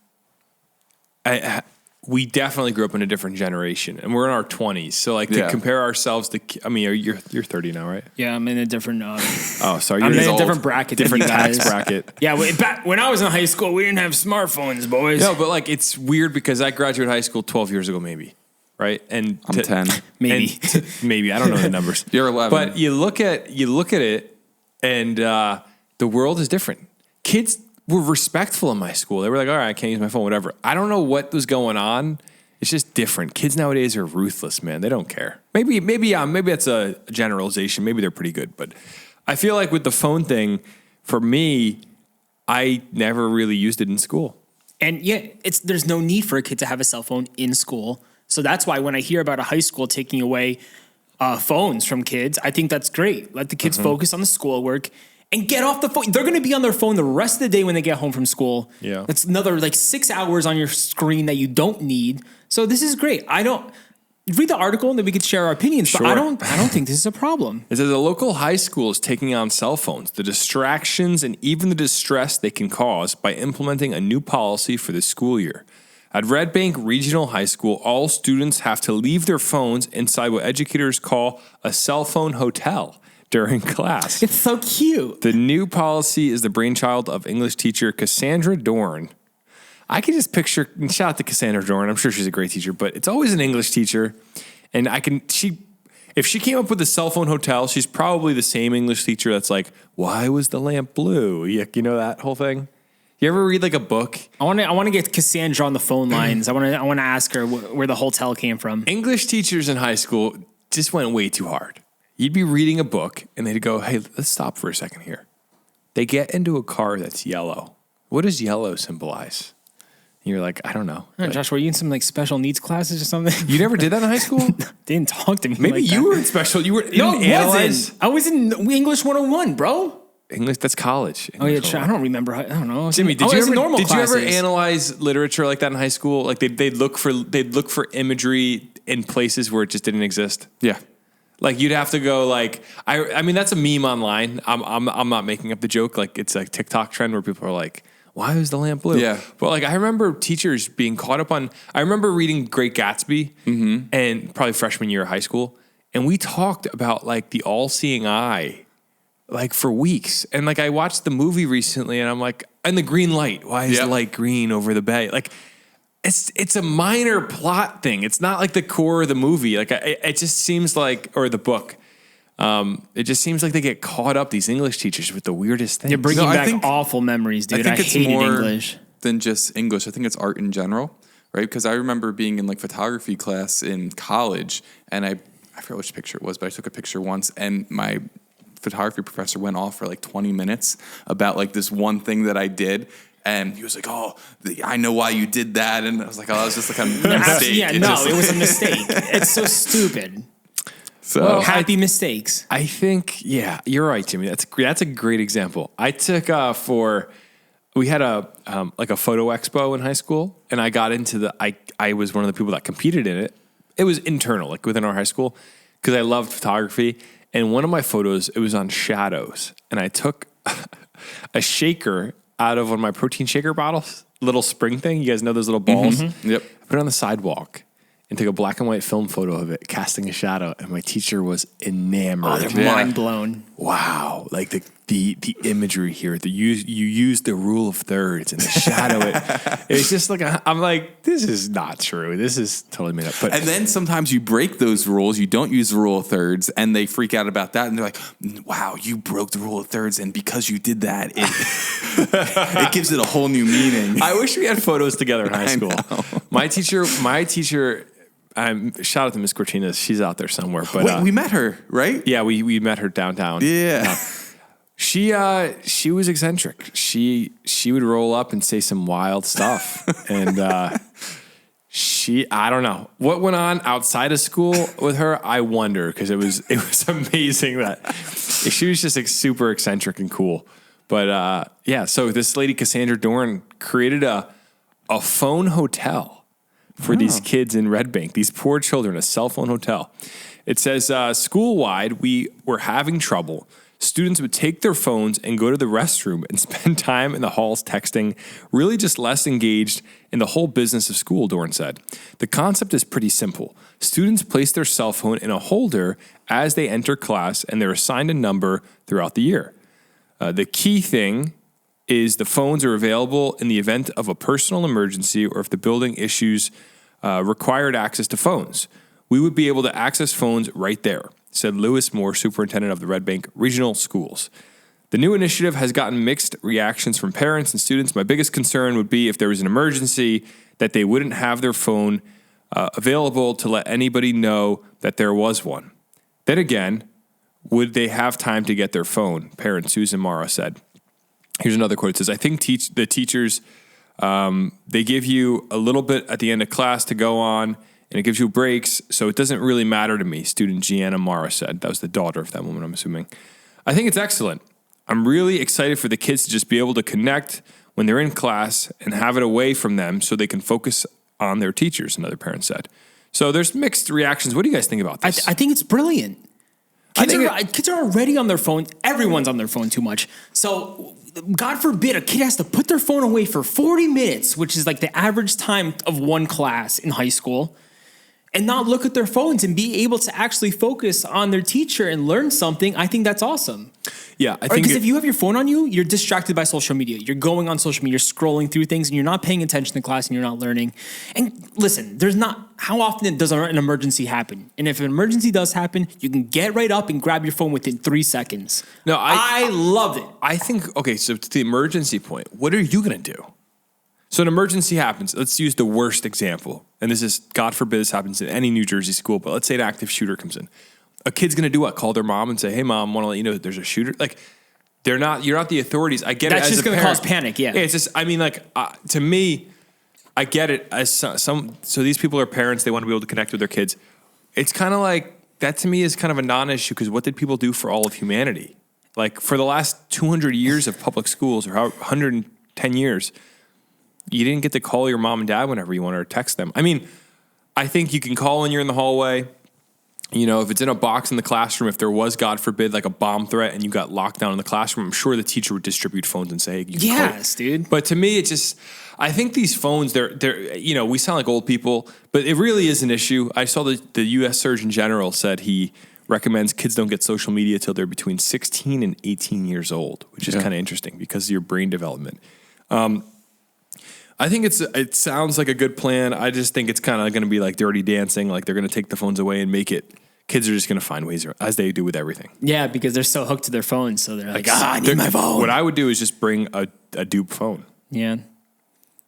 We definitely grew up in a different generation, and we're in our 20s. So to compare ourselves to, I mean, you're 30 now, right? yeah, I'm in a different. Oh, sorry, I'm you're in a old. different bracket, different tax bracket. Yeah, back when I was in high school, we didn't have smartphones, boys. No, but it's weird because I graduated high school 12 years ago, maybe. Right, and I'm 10, maybe, maybe I don't know the numbers. You're 11, but you look at it, and the world is different. Kids were respectful in my school. They were like, "All right, I can't use my phone, whatever." I don't know what was going on. It's just different. Kids nowadays are ruthless, man. They don't care. Maybe that's a generalization. Maybe they're pretty good, but I feel like with the phone thing, for me, I never really used it in school. And yeah, there's no need for a kid to have a cell phone in school. So that's why when I hear about a high school taking away phones from kids, I think that's great. Let the kids focus on the schoolwork and get off the phone. They're going to be on their phone the rest of the day when they get home from school. Yeah. That's another 6 hours on your screen that you don't need. So this is great. Read the article and then we could share our opinions, but Sure. I don't think this is a problem. It says a local high school is taking on cell phones, the distractions and even the distress they can cause by implementing a new policy for the school year. At Red Bank Regional High School, all students have to leave their phones inside what educators call a cell phone hotel during class. It's so cute. The new policy is the brainchild of English teacher Cassandra Dorn. I can just picture, and shout out to Cassandra Dorn, I'm sure she's a great teacher, but it's always an English teacher. And if she came up with a cell phone hotel, she's probably the same English teacher that's like, why was the lamp blue? You know that whole thing? You ever read a book? I want to get Cassandra on the phone lines. I want to ask her where the hotel came from. English teachers in high school just went way too hard. You'd be reading a book and they'd go, hey, let's stop for a second here. They get into a car that's yellow. What does yellow symbolize? You're like, I don't know. Josh, were you in some like special needs classes or something? You never did that in high school? Didn't talk to me. Maybe like you that. were in special. You were No, in I wasn't. I was in English 101, bro. English. That's college. Oh yeah, English I don't remember. I don't know. Jimmy, did I you was in ever normal did you ever classes. analyze literature like that in high school? Like they'd look for imagery in places where it just didn't exist. Yeah. Like you'd have to go like I mean that's a meme online. I'm not making up the joke. Like it's a TikTok trend where people are like, why is the lamp blue? Yeah. But like I remember teachers being caught up on. I remember reading Great Gatsby and probably freshman year of high school, and we talked about like the all-seeing eye. Like for weeks. And like I watched the movie recently and I'm like, and the green light. Why is the light green over the bay? Like it's a minor plot thing. It's not like the core of the movie. Like it just seems like, or the book. It just seems like they get caught up, these English teachers, with the weirdest things. You're bringing I back think- awful memories, dude. I it's hated more English. than just English. I think it's art in general, right? Because I remember being in like photography class in college, and I forget which picture it was, but I took a picture once, and my photography professor went off for like 20 minutes about like this one thing that I did. And he was like, I know why you did that. And I was like, that was just like a mistake. Yeah, it was a mistake. It's so stupid. So Happy mistakes. I think, yeah, you're right, Jimmy. That's a great example. I took we had a photo expo in high school, and I got into I was one of the people that competed in it. It was internal, like within our high school, because I loved photography. And one of my photos, it was on shadows, and I took a shaker out of one of my protein shaker bottles, little spring thing. You guys know those little balls? Mm-hmm. Yep. I put it on the sidewalk and took a black and white film photo of it, casting a shadow, and my teacher was enamored. Oh, they're mind blown. Wow, like the imagery here. You use the rule of thirds and the shadow. It's just like I'm like, this is not true. This is totally made up. But and then sometimes you break those rules. You don't use the rule of thirds, and they freak out about that. And they're like, "Wow, you broke the rule of thirds, and because you did that, it gives it a whole new meaning." I wish we had photos together in high school. My teacher. Shout out to Miss Cortinas. She's out there somewhere. But wait, we met her, right? Yeah, we met her downtown. Yeah. She was eccentric. She would roll up and say some wild stuff, and I don't know what went on outside of school with her. I wonder, because it was amazing that she was just like super eccentric and cool. But yeah, so this lady Cassandra Dorn created a phone hotel for these kids in Red Bank, these poor children, a cell phone hotel. It says, school-wide, we were having trouble. Students would take their phones and go to the restroom and spend time in the halls texting, really just less engaged in the whole business of school, Dorn said. The concept is pretty simple. Students place their cell phone in a holder as they enter class, and they're assigned a number throughout the year. The key thing is the phones are available in the event of a personal emergency or if the building issues required access to phones. We would be able to access phones right there, said Lewis Moore, superintendent of the Red Bank Regional Schools. The new initiative has gotten mixed reactions from parents and students. My biggest concern would be if there was an emergency that they wouldn't have their phone available to let anybody know that there was one. Then again, would they have time to get their phone? Parent Susan Morrow said. Here's another quote. It says, I think the teachers, they give you a little bit at the end of class to go on, and it gives you breaks, so it doesn't really matter to me, student Gianna Morrow said. That was the daughter of that woman, I'm assuming. I think it's excellent. I'm really excited for the kids to just be able to connect when they're in class and have it away from them so they can focus on their teachers, another parent said. So there's mixed reactions. What do you guys think about this? I think it's brilliant. Kids are already on their phone. Everyone's on their phone too much. So God forbid a kid has to put their phone away for 40 minutes, which is like the average time of one class in high school, and not look at their phones and be able to actually focus on their teacher and learn something. I think that's awesome. Yeah, I think because if you have your phone on you, you're distracted by social media. You're going on social media, you're scrolling through things, and you're not paying attention to class, and you're not learning. And listen, how often does an emergency happen? And if an emergency does happen, you can get right up and grab your phone within 3 seconds. No, I love it. I think, okay, so to the emergency point, what are you going to do? So an emergency happens. Let's use the worst example. And this is, God forbid this happens in any New Jersey school, but let's say an active shooter comes in. A kid's going to do what? Call their mom and say, hey, mom, want to let you know that there's a shooter? Like, you're not the authorities. I get That's it as just a going to parent. cause panic, yeah. It's just, I mean, like, to me, I get it. As so these people are parents. They want to be able to connect with their kids. It's kind of like that to me is kind of a non-issue because what did people do for all of humanity? Like for the last 200 years of public schools or 110 years, you didn't get to call your mom and dad whenever you wanted or text them. I mean, I think you can call when you're in the hallway. You know, if it's in a box in the classroom, if there was, God forbid, like a bomb threat and you got locked down in the classroom, I'm sure the teacher would distribute phones and say, hey, you can call Yes, dude. But to me, it just, I think these phones, they're, you know, we sound like old people, but it really is an issue. I saw the U.S. Surgeon General said he recommends kids don't get social media till they're between 16 and 18 years old, which is kind of interesting because of your brain development. I think it sounds like a good plan. I just think it's kind of going to be like Dirty Dancing. Like they're going to take the phones away and make it. Kids are just going to find ways, as they do with everything. Yeah, because they're so hooked to their phones. So they're like, I need my phone. What I would do is just bring a dupe phone. Yeah.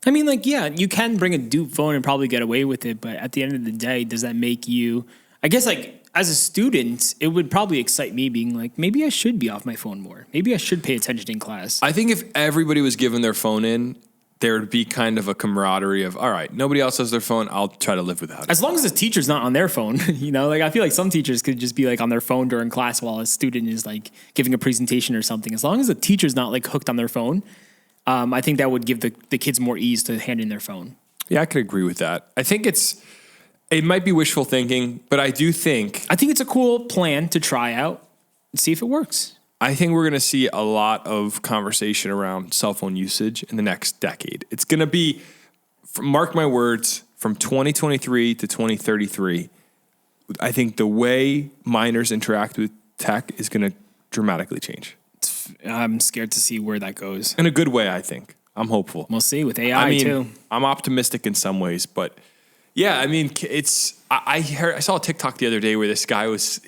I mean, like, yeah, you can bring a dupe phone and probably get away with it. But at the end of the day, does that make you, I guess, like, as a student, it would probably excite me being like, maybe I should be off my phone more. Maybe I should pay attention in class. I think if everybody was given their phone in, there would be kind of a camaraderie of, all right, nobody else has their phone. I'll try to live without it. As long as the teacher's not on their phone, you know, like I feel like some teachers could just be like on their phone during class while a student is like giving a presentation or something. As long as the teacher's not like hooked on their phone, I think that would give the kids more ease to hand in their phone. Yeah, I could agree with that. I think it might be wishful thinking, but I think it's a cool plan to try out and see if it works. I think we're going to see a lot of conversation around cell phone usage in the next decade. It's going to be, mark my words, from 2023 to 2033, I think the way minors interact with tech is going to dramatically change. I'm scared to see where that goes. In a good way, I think. I'm hopeful. We'll see with AI too. I'm optimistic in some ways, but yeah, I mean, I saw a TikTok the other day where this guy was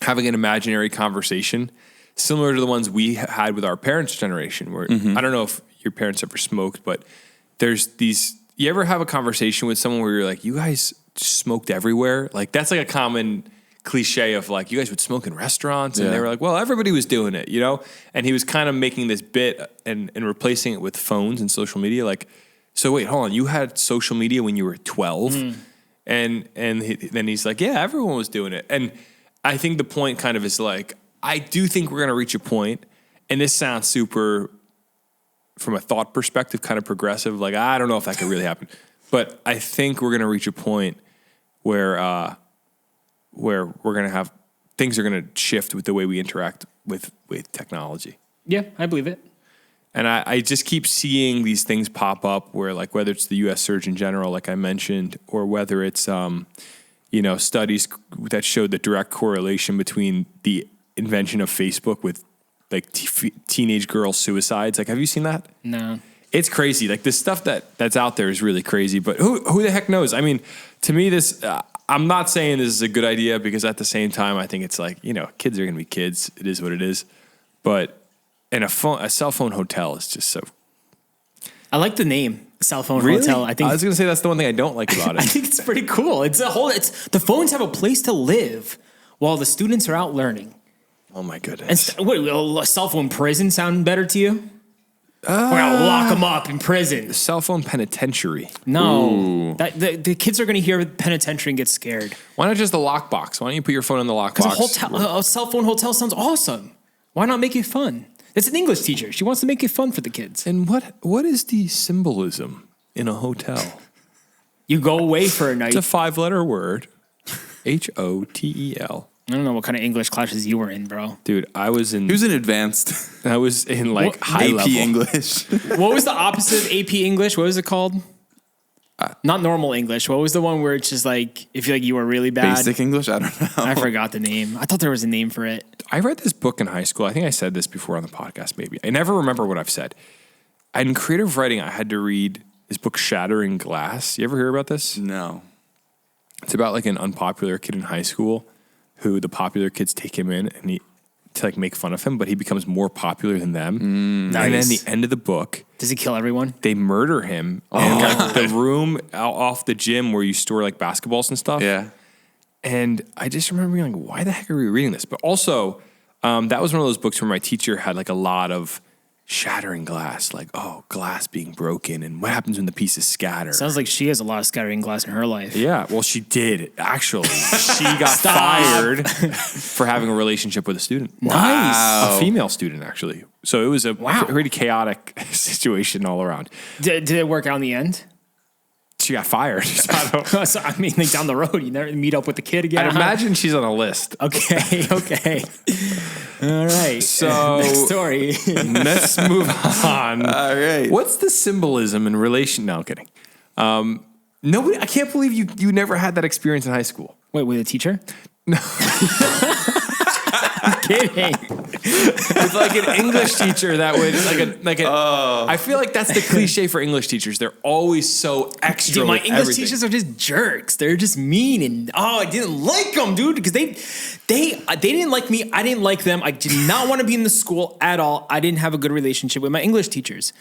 having an imaginary conversation similar to the ones we had with our parents' generation where I don't know if your parents ever smoked, but there's you ever have a conversation with someone where you're like, you guys smoked everywhere? Like that's like a common cliche of like, you guys would smoke in restaurants and they were like, well, everybody was doing it, you know? And he was kind of making this bit and replacing it with phones and social media. Like, so wait, hold on. You had social media when you were 12 and then he's like, yeah, everyone was doing it. And I think the point kind of is like, I do think we're going to reach a point, and this sounds super, from a thought perspective, kind of progressive. Like, I don't know if that could really happen, but I think we're going to reach a point where we're going to have, things are going to shift with the way we interact with technology. Yeah, I believe it. And I just keep seeing these things pop up where, like, whether it's the U.S. Surgeon General, like I mentioned, or whether it's, studies that showed the direct correlation between the invention of Facebook with like teenage girl suicides. Like, have you seen that? No. It's crazy. Like the stuff that's out there is really crazy, but who the heck knows? I mean, to me, I'm not saying this is a good idea because at the same time, I think it's like, kids are going to be kids. It is what it is. But a cell phone hotel is just so. I like the name. Cellphone really? hotel. I was going to say that's the one thing I don't like about it. I think it's pretty cool. The phones have a place to live while the students are out learning. Oh my goodness. And will a cell phone prison sound better to you? We're gonna lock them up in prison. Cell phone penitentiary. No, the kids are gonna hear penitentiary and get scared. Why not just the lockbox? Why don't you put your phone in the lockbox? A cell phone hotel sounds awesome. Why not make it fun? It's an English teacher. She wants to make it fun for the kids. And what is the symbolism in a hotel? You go away for a night. It's a 5-letter word. HOTEL. I don't know what kind of English classes you were in, bro. Dude, I was in... He was in advanced. I was in high AP level. English. What was the opposite of AP English? What was it called? Not normal English. What was the one where it's just like, if you were really bad? Basic English? I don't know. I forgot the name. I thought there was a name for it. I read this book in high school. I think I said this before on the podcast, maybe. I never remember what I've said. In creative writing, I had to read this book, Shattering Glass. You ever hear about this? No. It's about like an unpopular kid in high school who the popular kids take him in and to like make fun of him, but he becomes more popular than them. Nice. And then the end of the book, does he kill everyone? They murder him. And like the room off the gym where you store like basketballs and stuff. Yeah. And I just remember being like, why the heck are we reading this? But also, that was one of those books where my teacher had like a lot of, shattering glass, like, oh, glass being broken, and what happens when the pieces scatter. Sounds like she has a lot of scattering glass in her life. Yeah, well, she did, actually. She got fired for having a relationship with a student. Nice. A female student, actually. So it was a pretty chaotic situation all around. Did it work out in the end? She got fired. So, I mean, like down the road, you never meet up with the kid again. I'd imagine she's on a list. Okay. All right. So next story. Let's move on. All right. What's the symbolism in relation? No, I'm kidding. Nobody. I can't believe you never had that experience in high school. Wait, with a teacher? No. I'm kidding. With like an English teacher that would I feel like that's the cliche for English teachers. They're always so extra. Dude, my with English everything. teachers are just jerks. They're just mean and I didn't like them, dude, because they didn't like me. I didn't like them. I did not want to be in the school at all. I didn't have a good relationship with my English teachers,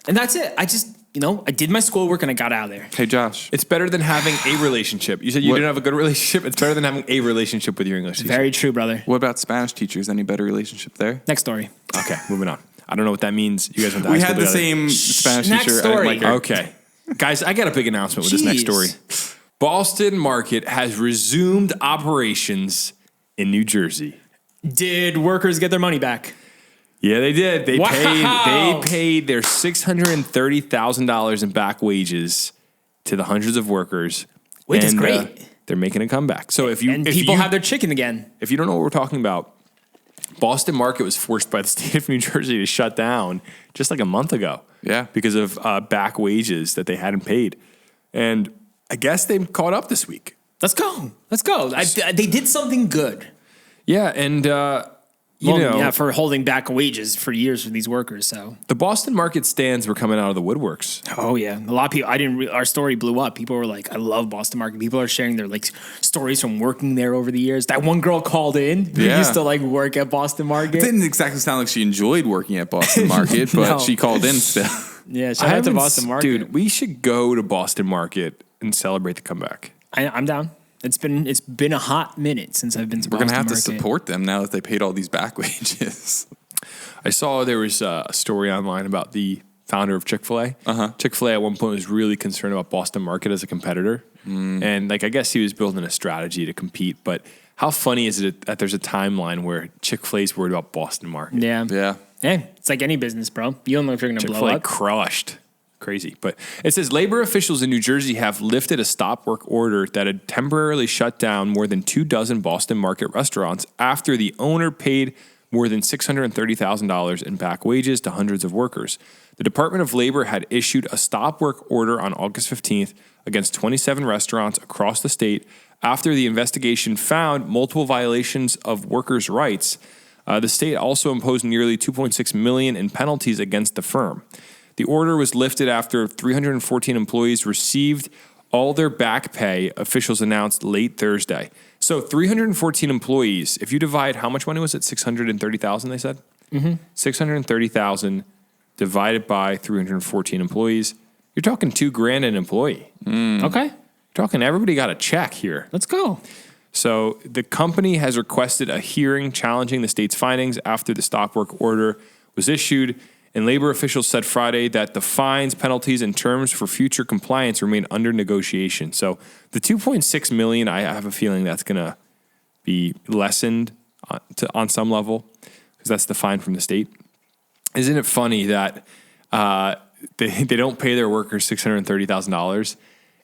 and that's it. I just I did my schoolwork and I got out of there. Hey, Josh. It's better than having a relationship. You said you didn't have a good relationship. It's better than having a relationship with your English teacher. Very true, brother. What about Spanish teachers? Any better relationship there? Next story. Okay, moving on. I don't know what that means. You guys went to We high school had the together. same Spanish next teacher. story. I didn't like her. Okay. Guys, I got a big announcement with this next story. Boston Market has resumed operations in New Jersey. Did workers get their money back? Yeah, they did. They Wow. paid their $630,000 in back wages to the hundreds of workers. Wait, that's great. They're making a comeback. So if people have their chicken again. If you don't know what we're talking about, Boston Market was forced by the state of New Jersey to shut down just like a month ago. Yeah. Because of back wages that they hadn't paid. And I guess they caught up this week. Let's go. They did something good. Yeah, and for holding back wages for years for these workers. So the Boston Market stands were coming out of the woodworks. Oh yeah, a lot of people. Our story blew up. People were like, "I love Boston Market." People are sharing their stories from working there over the years. That one girl called in who used to work at Boston Market. It didn't exactly sound like she enjoyed working at Boston Market, but she called in still. Yeah, shout out to Boston Market, dude. We should go to Boston Market and celebrate the comeback. I'm down. It's been a hot minute since I've been to We're Boston gonna have Market. to support them now that they paid all these back wages. I saw there was a story online about the founder of Chick-fil-A. Chick-fil-A at one point was really concerned about Boston Market as a competitor. And I guess he was building a strategy to compete. But how funny is it that there's a timeline where Chick-fil-A is worried about Boston Market? Yeah. Hey, it's like any business, bro. You don't know if you're going to blow Chick-fil-A up. crushed. Crazy. But it says labor officials in New Jersey have lifted a stop work order that had temporarily shut down more than 24 Boston Market restaurants after the owner paid more than $630,000 in back wages to hundreds of workers. The Department of Labor had issued a stop work order on August 15th against 27 restaurants across the state after the investigation found multiple violations of workers' rights. The state also imposed nearly $2.6 million in penalties against the firm. The order was lifted after 314 employees received all their back pay, officials announced late Thursday. So 314 employees, if you divide, how much money was it? 630,000, they said? Mm-hmm. 630,000 divided by 314 employees. You're talking $2,000 an employee. Okay. You're talking everybody got a check here. Let's go. So the company has requested a hearing challenging the state's findings after the stop work order was issued. And labor officials said Friday that the fines, penalties, and terms for future compliance remain under negotiation. So the $2.6 million, I have a feeling that's going to be lessened on some level because that's the fine from the state. Isn't it funny that they don't pay their workers $630,000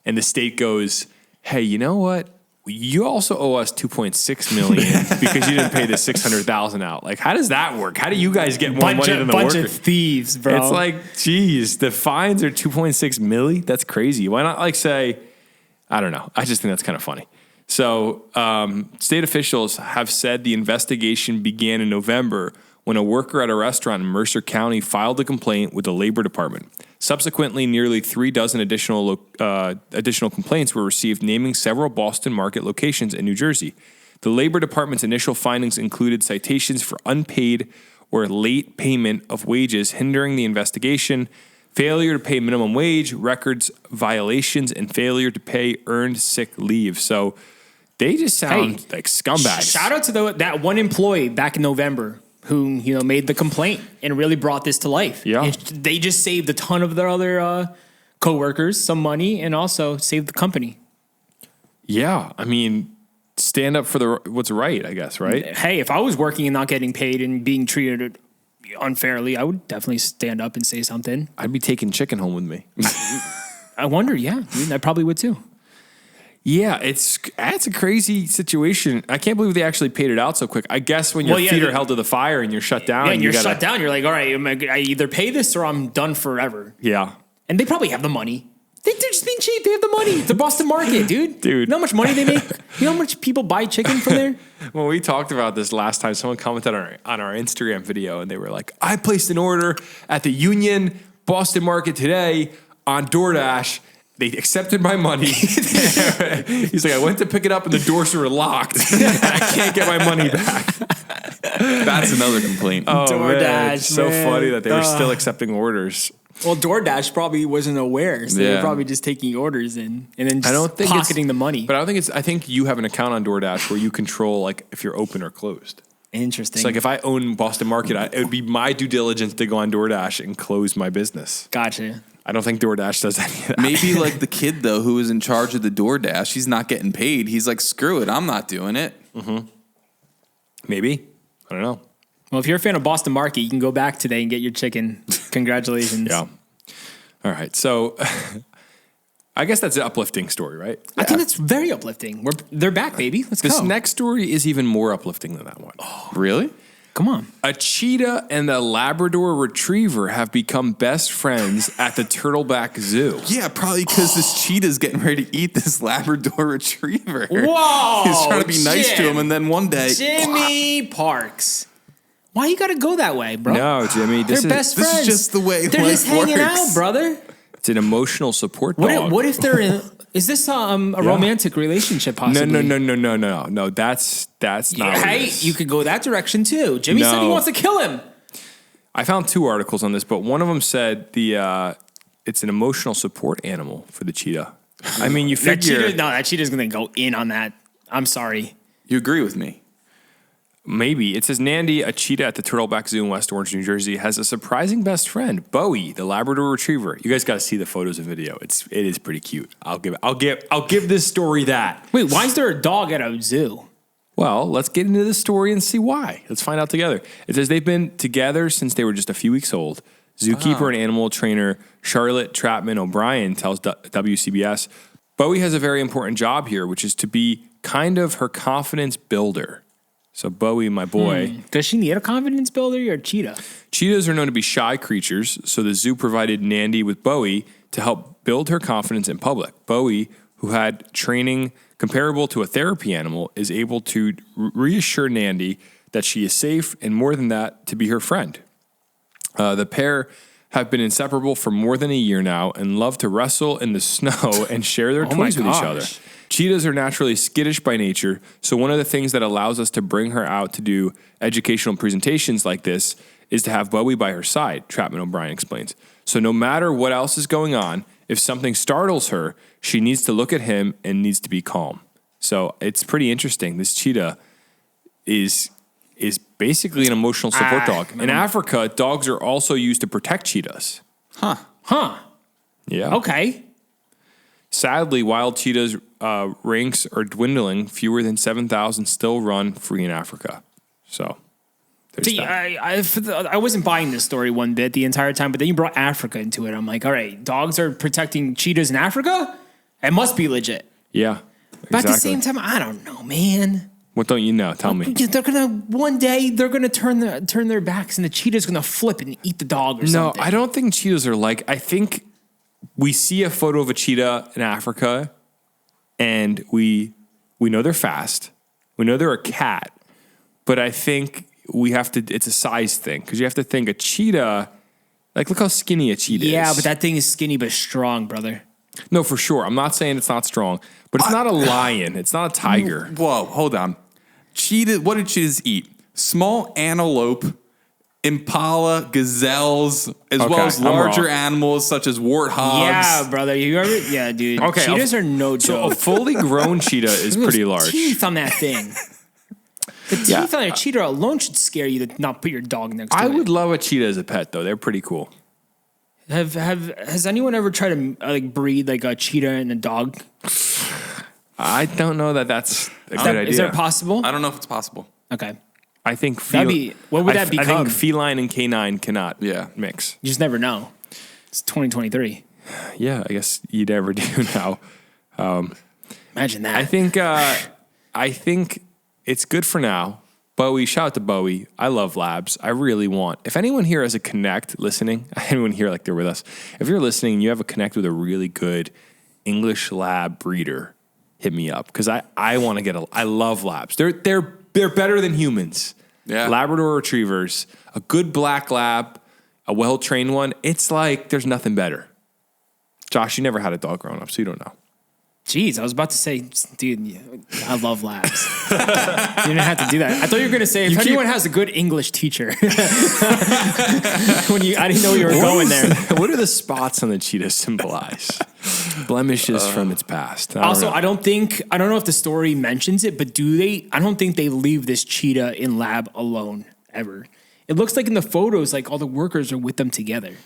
and the state goes, hey, you know what? You also owe us $2.6 million because you didn't pay the $600,000 out. Like, how does that work? How do you guys get more money than the bunch workers? of thieves, bro. It's like, geez, the fines are $2.6 million. That's crazy. Why not say, I don't know. I just think that's kind of funny. So, state officials have said the investigation began in November when a worker at a restaurant in Mercer County filed a complaint with the Labor Department. Subsequently, nearly 36 additional complaints were received naming several Boston Market locations in New Jersey. The Labor Department's initial findings included citations for unpaid or late payment of wages hindering the investigation, failure to pay minimum wage, records violations, and failure to pay earned sick leave. So they just sound like scumbags. Shout out to that one employee back in November who made the complaint and really brought this to life. Yeah. And they just saved a ton of their other coworkers some money and also saved the company. Yeah, I mean, stand up for what's right, I guess, right? Hey, if I was working and not getting paid and being treated unfairly, I would definitely stand up and say something. I'd be taking chicken home with me. I wonder, yeah. I mean, I probably would too. Yeah, it's a crazy situation. I can't believe they actually paid it out so quick. I guess when your feet are held to the fire and you're shut down. Yeah, and you're shut down. You're like, all right, I either pay this or I'm done forever. Yeah. And they probably have the money. They're just being cheap. They have the money. It's the Boston market, dude. Dude. You know how much money they make? You know how much people buy chicken from there? When we talked about this last time, someone commented on our Instagram video and they were like, I placed an order at the Union Boston Market today on DoorDash. They accepted my money. He's like, I went to pick it up and the doors were locked. I can't get my money back. That's another complaint. Oh, DoorDash, man. It's so man. funny that they were still accepting orders. Well, DoorDash probably wasn't aware, so they're probably just taking orders and then just pocketing the money. But I think you have an account on DoorDash where you control like if you're open or closed. Interesting. It's like if I own Boston Market, it would be my due diligence to go on DoorDash and close my business. Gotcha. I don't think DoorDash does any of that. Maybe like the kid, though, who was in charge of the DoorDash, he's not getting paid. He's like, screw it, I'm not doing it. Mm-hmm. Maybe. I don't know. Well, if you're a fan of Boston Market, you can go back today and get your chicken. Congratulations. Yeah. All right. So I guess that's an uplifting story, right? I think that's very uplifting. They're back, baby. Let's go. This next story is even more uplifting than that one. Oh, really? Come on. A cheetah and a Labrador retriever have become best friends at the Turtleback Zoo. Yeah, probably because this cheetah's getting ready to eat this Labrador retriever. Whoa! He's trying to be nice to him, and then one day... Jimmy Parks. Why you got to go that way, bro? No, Jimmy. They're best friends. This is just the way They're life just hanging works. out, brother. It's an emotional support dog. What if they're in... Is this a romantic relationship possibly? No. That's not. Hey, you could go that direction too. Jimmy said he wants to kill him. I found 2 articles on this, but one of them said it's an emotional support animal for the cheetah. I mean, you figure that cheetah's gonna go in on that. I'm sorry. You agree with me? Maybe. It says Nandy, a cheetah at the Turtleback Zoo in West Orange, New Jersey, has a surprising best friend, Bowie, the Labrador Retriever. You guys got to see the photos and video. It is pretty cute. I'll give this story that. Wait, why is there a dog at a zoo? Well, let's get into the story and see why. Let's find out together. It says they've been together since they were just a few weeks old. Zookeeper and animal trainer Charlotte Trapman O'Brien tells WCBS, Bowie has a very important job here, which is to be kind of her confidence builder. So Bowie, my boy. Does she need a confidence builder or a cheetah? Cheetahs are known to be shy creatures, so the zoo provided Nandy with Bowie to help build her confidence in public. Bowie, who had training comparable to a therapy animal, is able to reassure Nandy that she is safe and, more than that, to be her friend. The pair have been inseparable for more than a year now and love to wrestle in the snow and share their toys with each other. Cheetahs are naturally skittish by nature, so one of the things that allows us to bring her out to do educational presentations like this is to have Bowie by her side, Trapman O'Brien explains. So no matter what else is going on, if something startles her, she needs to look at him and needs to be calm. So it's pretty interesting. This cheetah is basically an emotional support dog. In Africa, dogs are also used to protect cheetahs. Huh. Yeah. Okay. Sadly, wild cheetahs' ranks are dwindling. Fewer than 7,000 still run free in Africa. So, See, I wasn't buying this story one bit the entire time, but then you brought Africa into it. I'm like, all right, dogs are protecting cheetahs in Africa? It must be legit. Yeah. But at the same time, I don't know, man. What don't you know? Tell me. They're gonna one day they're gonna turn their backs, and the cheetah's gonna flip and eat the dog or something. No, I don't think cheetahs are like. I think we see a photo of a cheetah in Africa, and we know they're fast. We know they're a cat, but I think we have to. It's a size thing because you have to think a cheetah. Like, look how skinny a cheetah is. Yeah, but that thing is skinny but strong, brother. No, for sure. I'm not saying it's not strong, but it's not a lion. It's not a tiger. Whoa, hold on. Cheetah. What do cheetahs eat? Small antelope, impala, gazelles, as well as larger animals such as warthogs. Yeah, brother. You ever? Yeah, dude. Okay, cheetahs are no joke. So a fully grown cheetah is pretty large. Teeth on that thing. The teeth on a cheetah alone should scare you to not put your dog next to it. I would love a cheetah as a pet, though. They're pretty cool. Has anyone ever tried to breed like a cheetah and a dog? I don't know that that's a good idea. Is that possible? I don't know if it's possible. Okay. I think what would that become? I think feline and canine cannot mix. You just never know. It's 2023. Yeah, I guess you never do now. Imagine that. I think it's good for now. Bowie, shout out to Bowie. I love labs. I really want. If anyone here has a connect listening, anyone here like they're with us, if you're listening and you have a connect with a really good English lab breeder, hit me up because I want to get I love labs. They're better than humans. Yeah. Labrador retrievers, a good black lab, a well-trained one. It's like there's nothing better. Josh, you never had a dog growing up, so you don't know. Jeez, I was about to say, dude, I love labs. You didn't have to do that. I thought you were going to say, if anyone has a good English teacher. I didn't know you were going there. What do the spots on the cheetah symbolize? Blemishes from its past. I don't know if the story mentions it, but I don't think they leave this cheetah in lab alone ever. It looks like in the photos, like all the workers are with them together.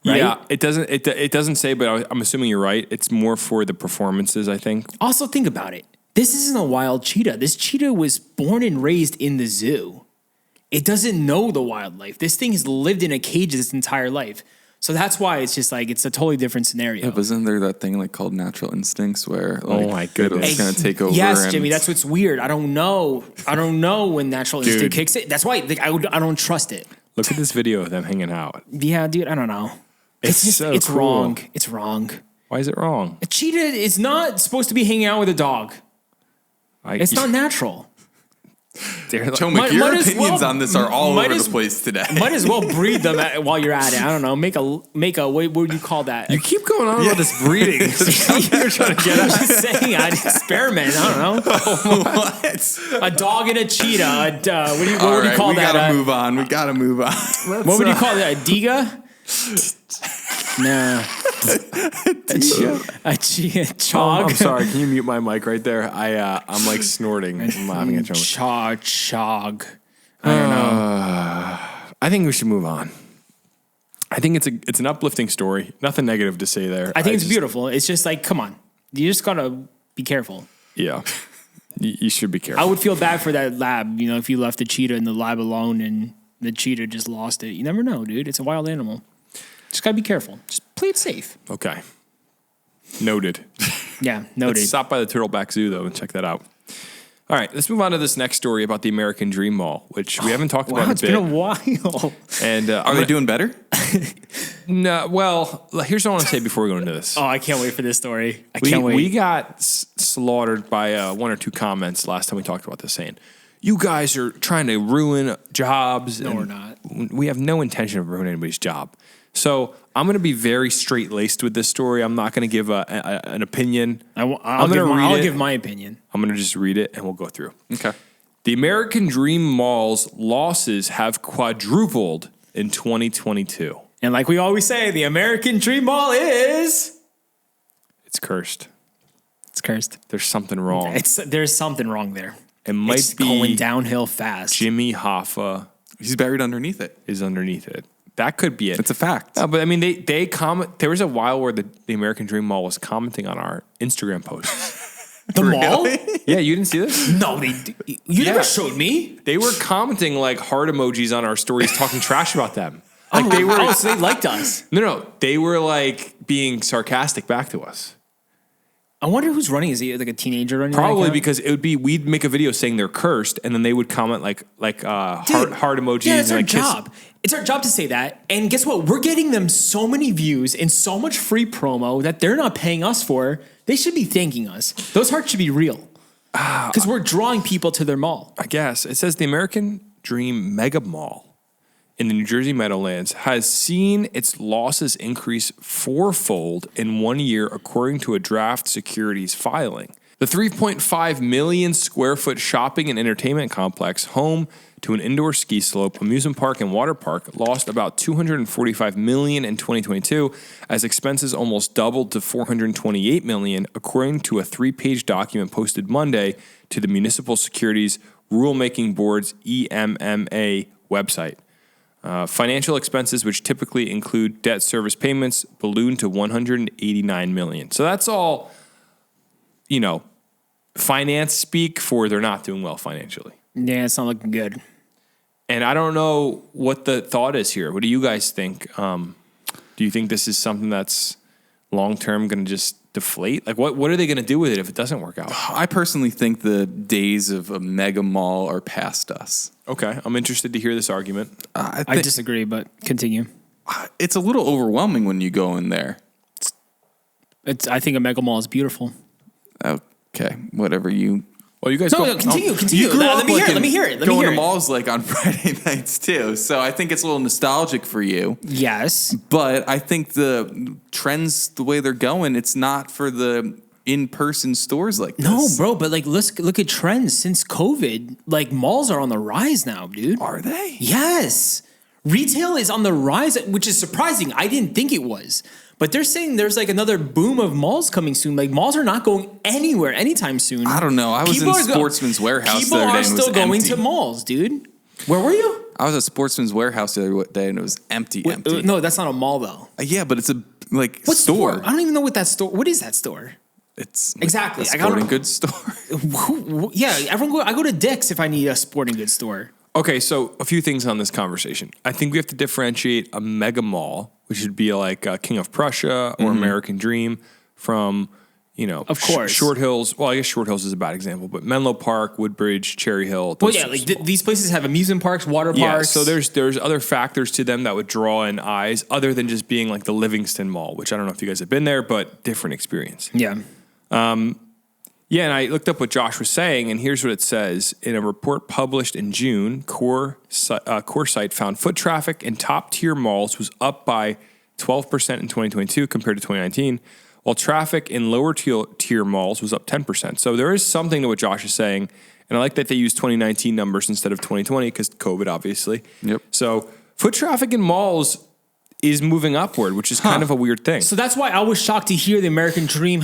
Right? Yeah, it doesn't say, but I'm assuming you're right. It's more for the performances, I think. Also, think about it. This isn't a wild cheetah. This cheetah was born and raised in the zoo. It doesn't know the wildlife. This thing has lived in a cage its entire life. So that's why it's just like it's a totally different scenario. Yeah, but isn't there that thing like called natural instincts where oh my goodness, it's gonna take over? Yes, Jimmy, that's what's weird. I don't know when natural instinct kicks in. That's why I don't trust it. Look at this video of them hanging out. Yeah, dude, I don't know. It's cool. wrong. It's wrong. Why is it wrong? A cheetah is not supposed to be hanging out with a dog. It's not natural. Chomick, your opinions on this are all over the place today. Might as well breed them while you're at it. I don't know. Make a what would you call that? You keep going on about this breeding. You're trying to get I'm just saying, I'd experiment. I don't know. What? A dog and a cheetah. What would you call that? We gotta move on. We gotta move on. What would you call that? A diga? Nah. A chog. I'm sorry. Can you mute my mic right there? I'm like snorting. I'm laughing at Chog. I don't know. I think we should move on. I think it's an uplifting story. Nothing negative to say there. I think it's beautiful. It's just like, come on. You just gotta be careful. Yeah. You should be careful. I would feel bad for that lab, if you left the cheetah in the lab alone and the cheetah just lost it. You never know, dude. It's a wild animal. Just gotta be careful. Just play it safe. Okay. Noted. Yeah, noted. Let's stop by the Turtleback Zoo, though, and check that out. All right, let's move on to this next story about the American Dream Mall, which we haven't talked about in a bit. It's been a while. And are they doing better? No. Well, here's what I want to say before we go into this. Oh, I can't wait for this story. I can't wait. We got slaughtered by one or two comments last time we talked about this, saying, you guys are trying to ruin jobs. No, we're not. We have no intention of ruining anybody's job. So I'm going to be very straight-laced with this story. I'm not going to give an opinion. I'll give my opinion. I'm going to just read it, and we'll go through. Okay. The American Dream Mall's losses have quadrupled in 2022. And like we always say, the American Dream Mall is... It's cursed. It's cursed. There's something wrong. There's something wrong there. It might be going downhill fast. Jimmy Hoffa. He's buried underneath it. Is underneath it. That could be it. It's a fact. No, but I mean, they comment. There was a while where the American Dream Mall was commenting on our Instagram posts. The mall? Yeah, you didn't see this? No, you never showed me. They were commenting like heart emojis on our stories, talking trash about them. Like so they liked us. No, they were like being sarcastic back to us. I wonder who's running. Is he like a teenager running? Probably because it would be we'd make a video saying they're cursed, and then they would comment like heart emojis. Yeah, it's and our like job. It's our job to say that. And guess what? We're getting them so many views and so much free promo that they're not paying us for. They should be thanking us. Those hearts should be real because we're drawing people to their mall. I guess it says the American Dream Mega Mall in the New Jersey Meadowlands has seen its losses increase fourfold in 1 year, according to a draft securities filing. The 3.5 million square foot shopping and entertainment complex, home to an indoor ski slope, amusement park, and water park, lost about $245 million in 2022 as expenses almost doubled to $428 million, according to a 3-page document posted Monday to the Municipal Securities Rulemaking Board's EMMA website. Financial expenses, which typically include debt service payments, ballooned to $189 million. So that's all, finance speak for they're not doing well financially. Yeah, it's not looking good. And I don't know what the thought is here. What do you guys think? Do you think this is something that's long-term going to just deflate? Like, what are they going to do with it if it doesn't work out? I personally think the days of a mega mall are past us. Okay, I'm interested to hear this argument. I disagree, but continue. It's a little overwhelming when you go in there. I think a mega mall is beautiful. Okay, whatever you... Well, you guys continue. You grew up Let me hear it. Going to malls like on Friday nights too, so I think it's a little nostalgic for you. Yes, but I think the trends, the way they're going, it's not for the in-person stores like this. No, bro, but like let's look at trends since COVID. Like malls are on the rise now, dude. Are they? Yes, retail is on the rise, which is surprising. I didn't think it was. But they're saying there's like another boom of malls coming soon. Like malls are not going anywhere anytime soon. I don't know. I was in Sportsman's Warehouse the other day and it was empty. People are still going to malls, dude. Where were you? I was at Sportsman's Warehouse the other day and it was empty. No, that's not a mall though. Yeah, but it's a what store. I don't even know what that store. What is that store? It's exactly a sporting goods store. Yeah, I go to Dick's if I need a sporting goods store. Okay, so a few things on this conversation. I think we have to differentiate a mega mall, which would be like King of Prussia or American Dream, from, of course, Short Hills. Well, I guess Short Hills is a bad example, but Menlo Park, Woodbridge, Cherry Hill. Well, yeah, these places have amusement parks, water parks. So there's other factors to them that would draw in eyes other than just being like the Livingston Mall, which I don't know if you guys have been there, but different experience. Yeah. Yeah, and I looked up what Josh was saying, and here's what it says. In a report published in June, CoreSite found foot traffic in top-tier malls was up by 12% in 2022 compared to 2019, while traffic in lower-tier malls was up 10%. So there is something to what Josh is saying, and I like that they use 2019 numbers instead of 2020 because COVID, obviously. Yep. So foot traffic in malls is moving upward, which is kind of a weird thing. So that's why I was shocked to hear the American Dream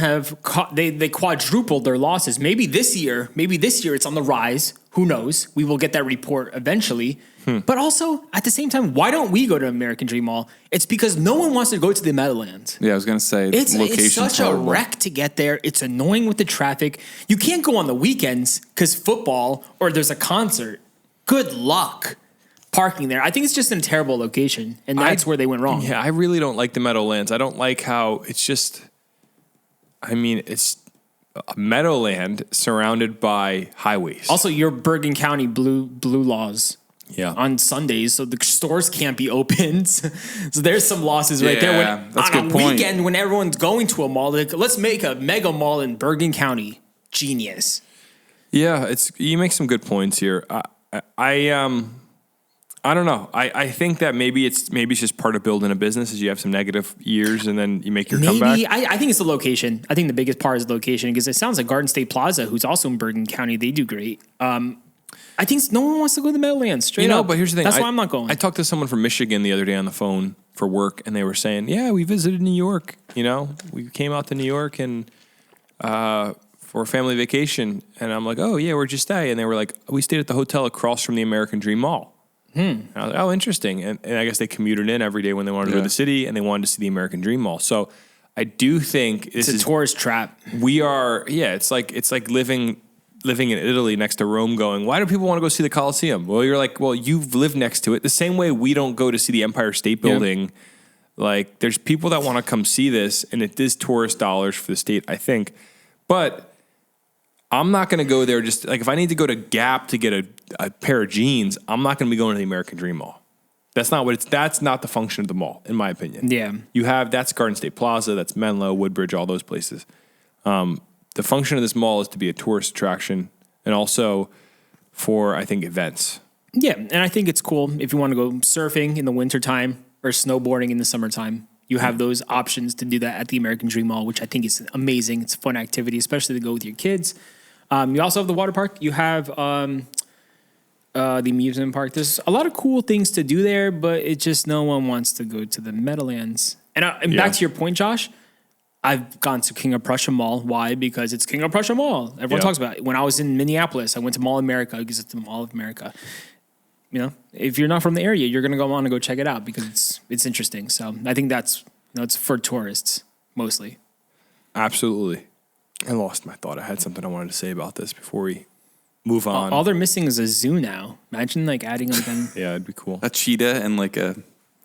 they quadrupled their losses. Maybe this year it's on the rise. Who knows? We will get that report eventually. But also, at the same time, why don't we go to American Dream Mall? It's because no one wants to go to the Meadowlands. Yeah, I was going to say, it's such a wreck to get there. It's annoying with the traffic. You can't go on the weekends because football or there's a concert. Good luck parking there. I think it's just in a terrible location, and that's where they went wrong. Yeah, I really don't like the Meadowlands. I don't like how it's just, it's a meadowland surrounded by highways. Also, your Bergen County blue laws. Yeah. On Sundays, so the stores can't be opened. So there's some losses right there. That's on a good a point. weekend when everyone's going to a mall, like, let's make a mega mall in Bergen County. Genius. Yeah, you make some good points here. I don't know. I think that maybe it's just part of building a business is you have some negative years and then you make your comeback. I think it's the location. I think the biggest part is the location because it sounds like Garden State Plaza, who's also in Bergen County, they do great. I think no one wants to go to the Meadowlands. Straight up. But here's the thing. That's why I'm not going. I talked to someone from Michigan the other day on the phone for work, and they were saying, "Yeah, we visited New York. We came out to New York and for a family vacation." And I'm like, "Oh yeah, where'd you stay?" And they were like, "We stayed at the hotel across from the American Dream Mall." And I was like, "Oh, interesting." And I guess they commuted in every day when they wanted to go to the city, and they wanted to see the American Dream Mall. So I do think it's a tourist trap. We are, it's like living in Italy next to Rome going, why do people want to go see the Colosseum? Well, you're like, well, you've lived next to it. The same way we don't go to see the Empire State Building. Yeah. Like, there's people that want to come see this, and it is tourist dollars for the state, I think. But I'm not going to go there just, like, if I need to go to Gap to get a pair of jeans, I'm not going to be going to the American Dream Mall. That's not the function of the mall, in my opinion. Yeah. That's Garden State Plaza, that's Menlo, Woodbridge, all those places. The function of this mall is to be a tourist attraction and also for, I think, events. Yeah, and I think it's cool if you want to go surfing in the wintertime or snowboarding in the summertime. You have those options to do that at the American Dream Mall, which I think is amazing. It's a fun activity, especially to go with your kids. You also have the water park. You have the amusement park. There's a lot of cool things to do there, but it just no one wants to go to the Meadowlands. And back to your point, Josh, I've gone to King of Prussia Mall. Why? Because it's King of Prussia Mall. Everyone talks about it. When I was in Minneapolis, I went to Mall of America because it's the Mall of America. You know, if you're not from the area, you're going to want to go check it out because it's interesting. So I think that's, it's for tourists mostly. Absolutely. I lost my thought. I had something I wanted to say about this before we move on. All they're missing is a zoo now. Imagine like adding like Yeah, it'd be cool. A cheetah and like a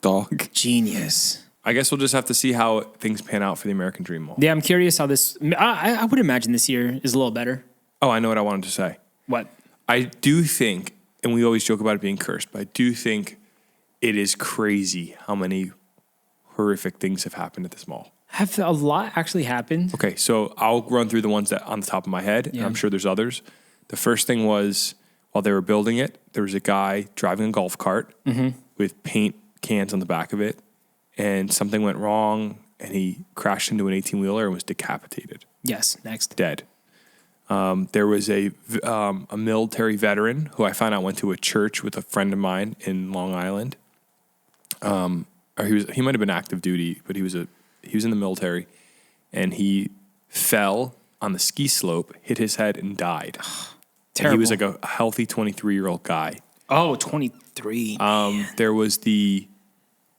dog. Genius. I guess we'll just have to see how things pan out for the American Dream Mall. Yeah, I'm curious how this. I would imagine this year is a little better. Oh, I know what I wanted to say. What? I do think, and we always joke about it being cursed, but I do think it is crazy how many horrific things have happened at this mall. Have a lot actually happened? Okay, so I'll run through the ones that on the top of my head, and I'm sure there's others. The first thing was while they were building it, there was a guy driving a golf cart with paint cans on the back of it, and something went wrong, and he crashed into an 18-wheeler and was decapitated. Yes, next. Dead. There was a military veteran who I found out went to a church with a friend of mine in Long Island. Or he might have been active duty, but he was in the military, and he fell on the ski slope, hit his head, and died. And he was like a healthy 23-year-old guy. Oh, 23. There was the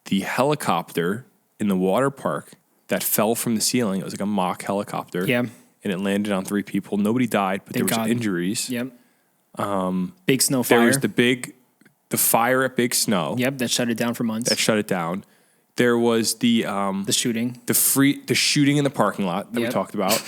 helicopter in the water park that fell from the ceiling. It was like a mock helicopter. Yeah. And it landed on 3 people. Nobody died, but there was injuries. Yep. Big snow fire. There was the fire at Big Snow. Yep, that shut it down for months. There was the shooting. the shooting in the parking lot that we talked about.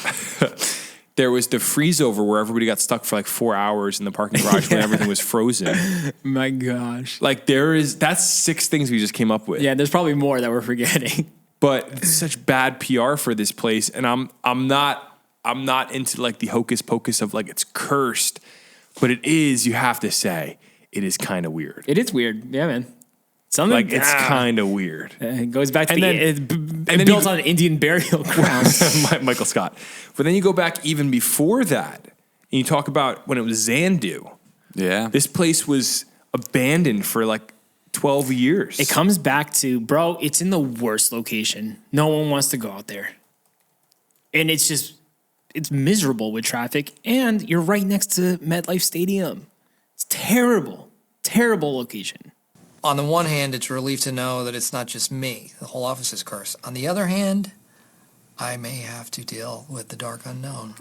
There was the freeze over where everybody got stuck for like 4 hours in the parking garage when everything was frozen. My gosh. Like that's 6 things we just came up with. Yeah, there's probably more that we're forgetting. But it's such bad PR for this place, and I'm not into like the hocus pocus of like it's cursed, but it is. You have to say it is kind of weird. It is weird, yeah, man. Something like it's kind of weird. It goes back to and then built on an Indian burial ground. Michael Scott. But then you go back even before that, and you talk about when it was Xandu. Yeah, this place was abandoned for like 12 years. It comes back to, bro, it's in the worst location. No one wants to go out there. And it's miserable with traffic. And you're right next to MetLife Stadium. It's terrible, terrible location. On the one hand, it's a relief to know that it's not just me. The whole office is cursed. On the other hand, I may have to deal with the dark unknown.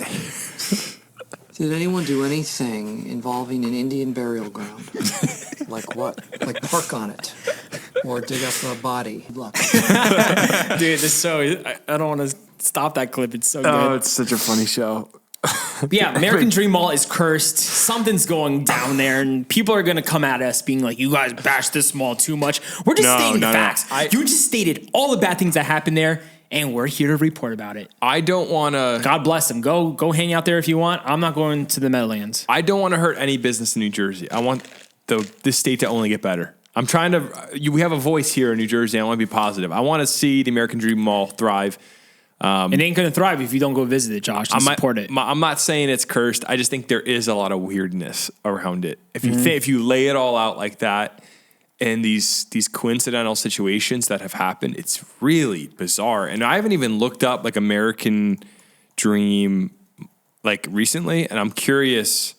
Did anyone do anything involving an Indian burial ground? Like what? Like park on it. Or dig up a body. Look. Dude, this show, I don't want to stop that clip. It's so good. Oh, it's such a funny show. Yeah, American Dream Mall is cursed. Something's going down there, and people are going to come at us being like, you guys bash this mall too much. We're just stating the facts. You just stated all the bad things that happened there, and we're here to report about it. I don't want to... God bless them. Go hang out there if you want. I'm not going to the Meadowlands. I don't want to hurt any business in New Jersey. I want this state to only get better. I'm trying to... We have a voice here in New Jersey. I want to be positive. I want to see the American Dream Mall thrive. It ain't going to thrive if you don't go visit it, Josh, and support it. I'm not saying it's cursed. I just think there is a lot of weirdness around it. If you lay it all out like that, and these coincidental situations that have happened, it's really bizarre. And I haven't even looked up like American Dream like recently, and I'm curious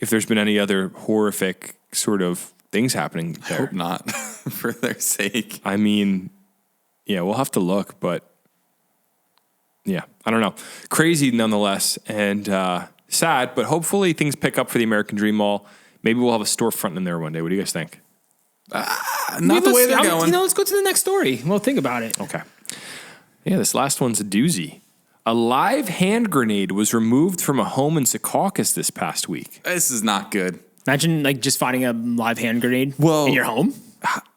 if there's been any other horrific sort of things happening there. I hope not, for their sake. I mean, yeah, we'll have to look, but yeah, I don't know. Crazy nonetheless, and sad, but hopefully things pick up for the American Dream Mall. Maybe we'll have a storefront in there one day. What do you guys think? Not the way they're going. Let's go to the next story. Well, think about it. Okay. Yeah, this last one's a doozy. A live hand grenade was removed from a home in Secaucus this past week. This is not good. Imagine like just finding a live hand grenade in your home.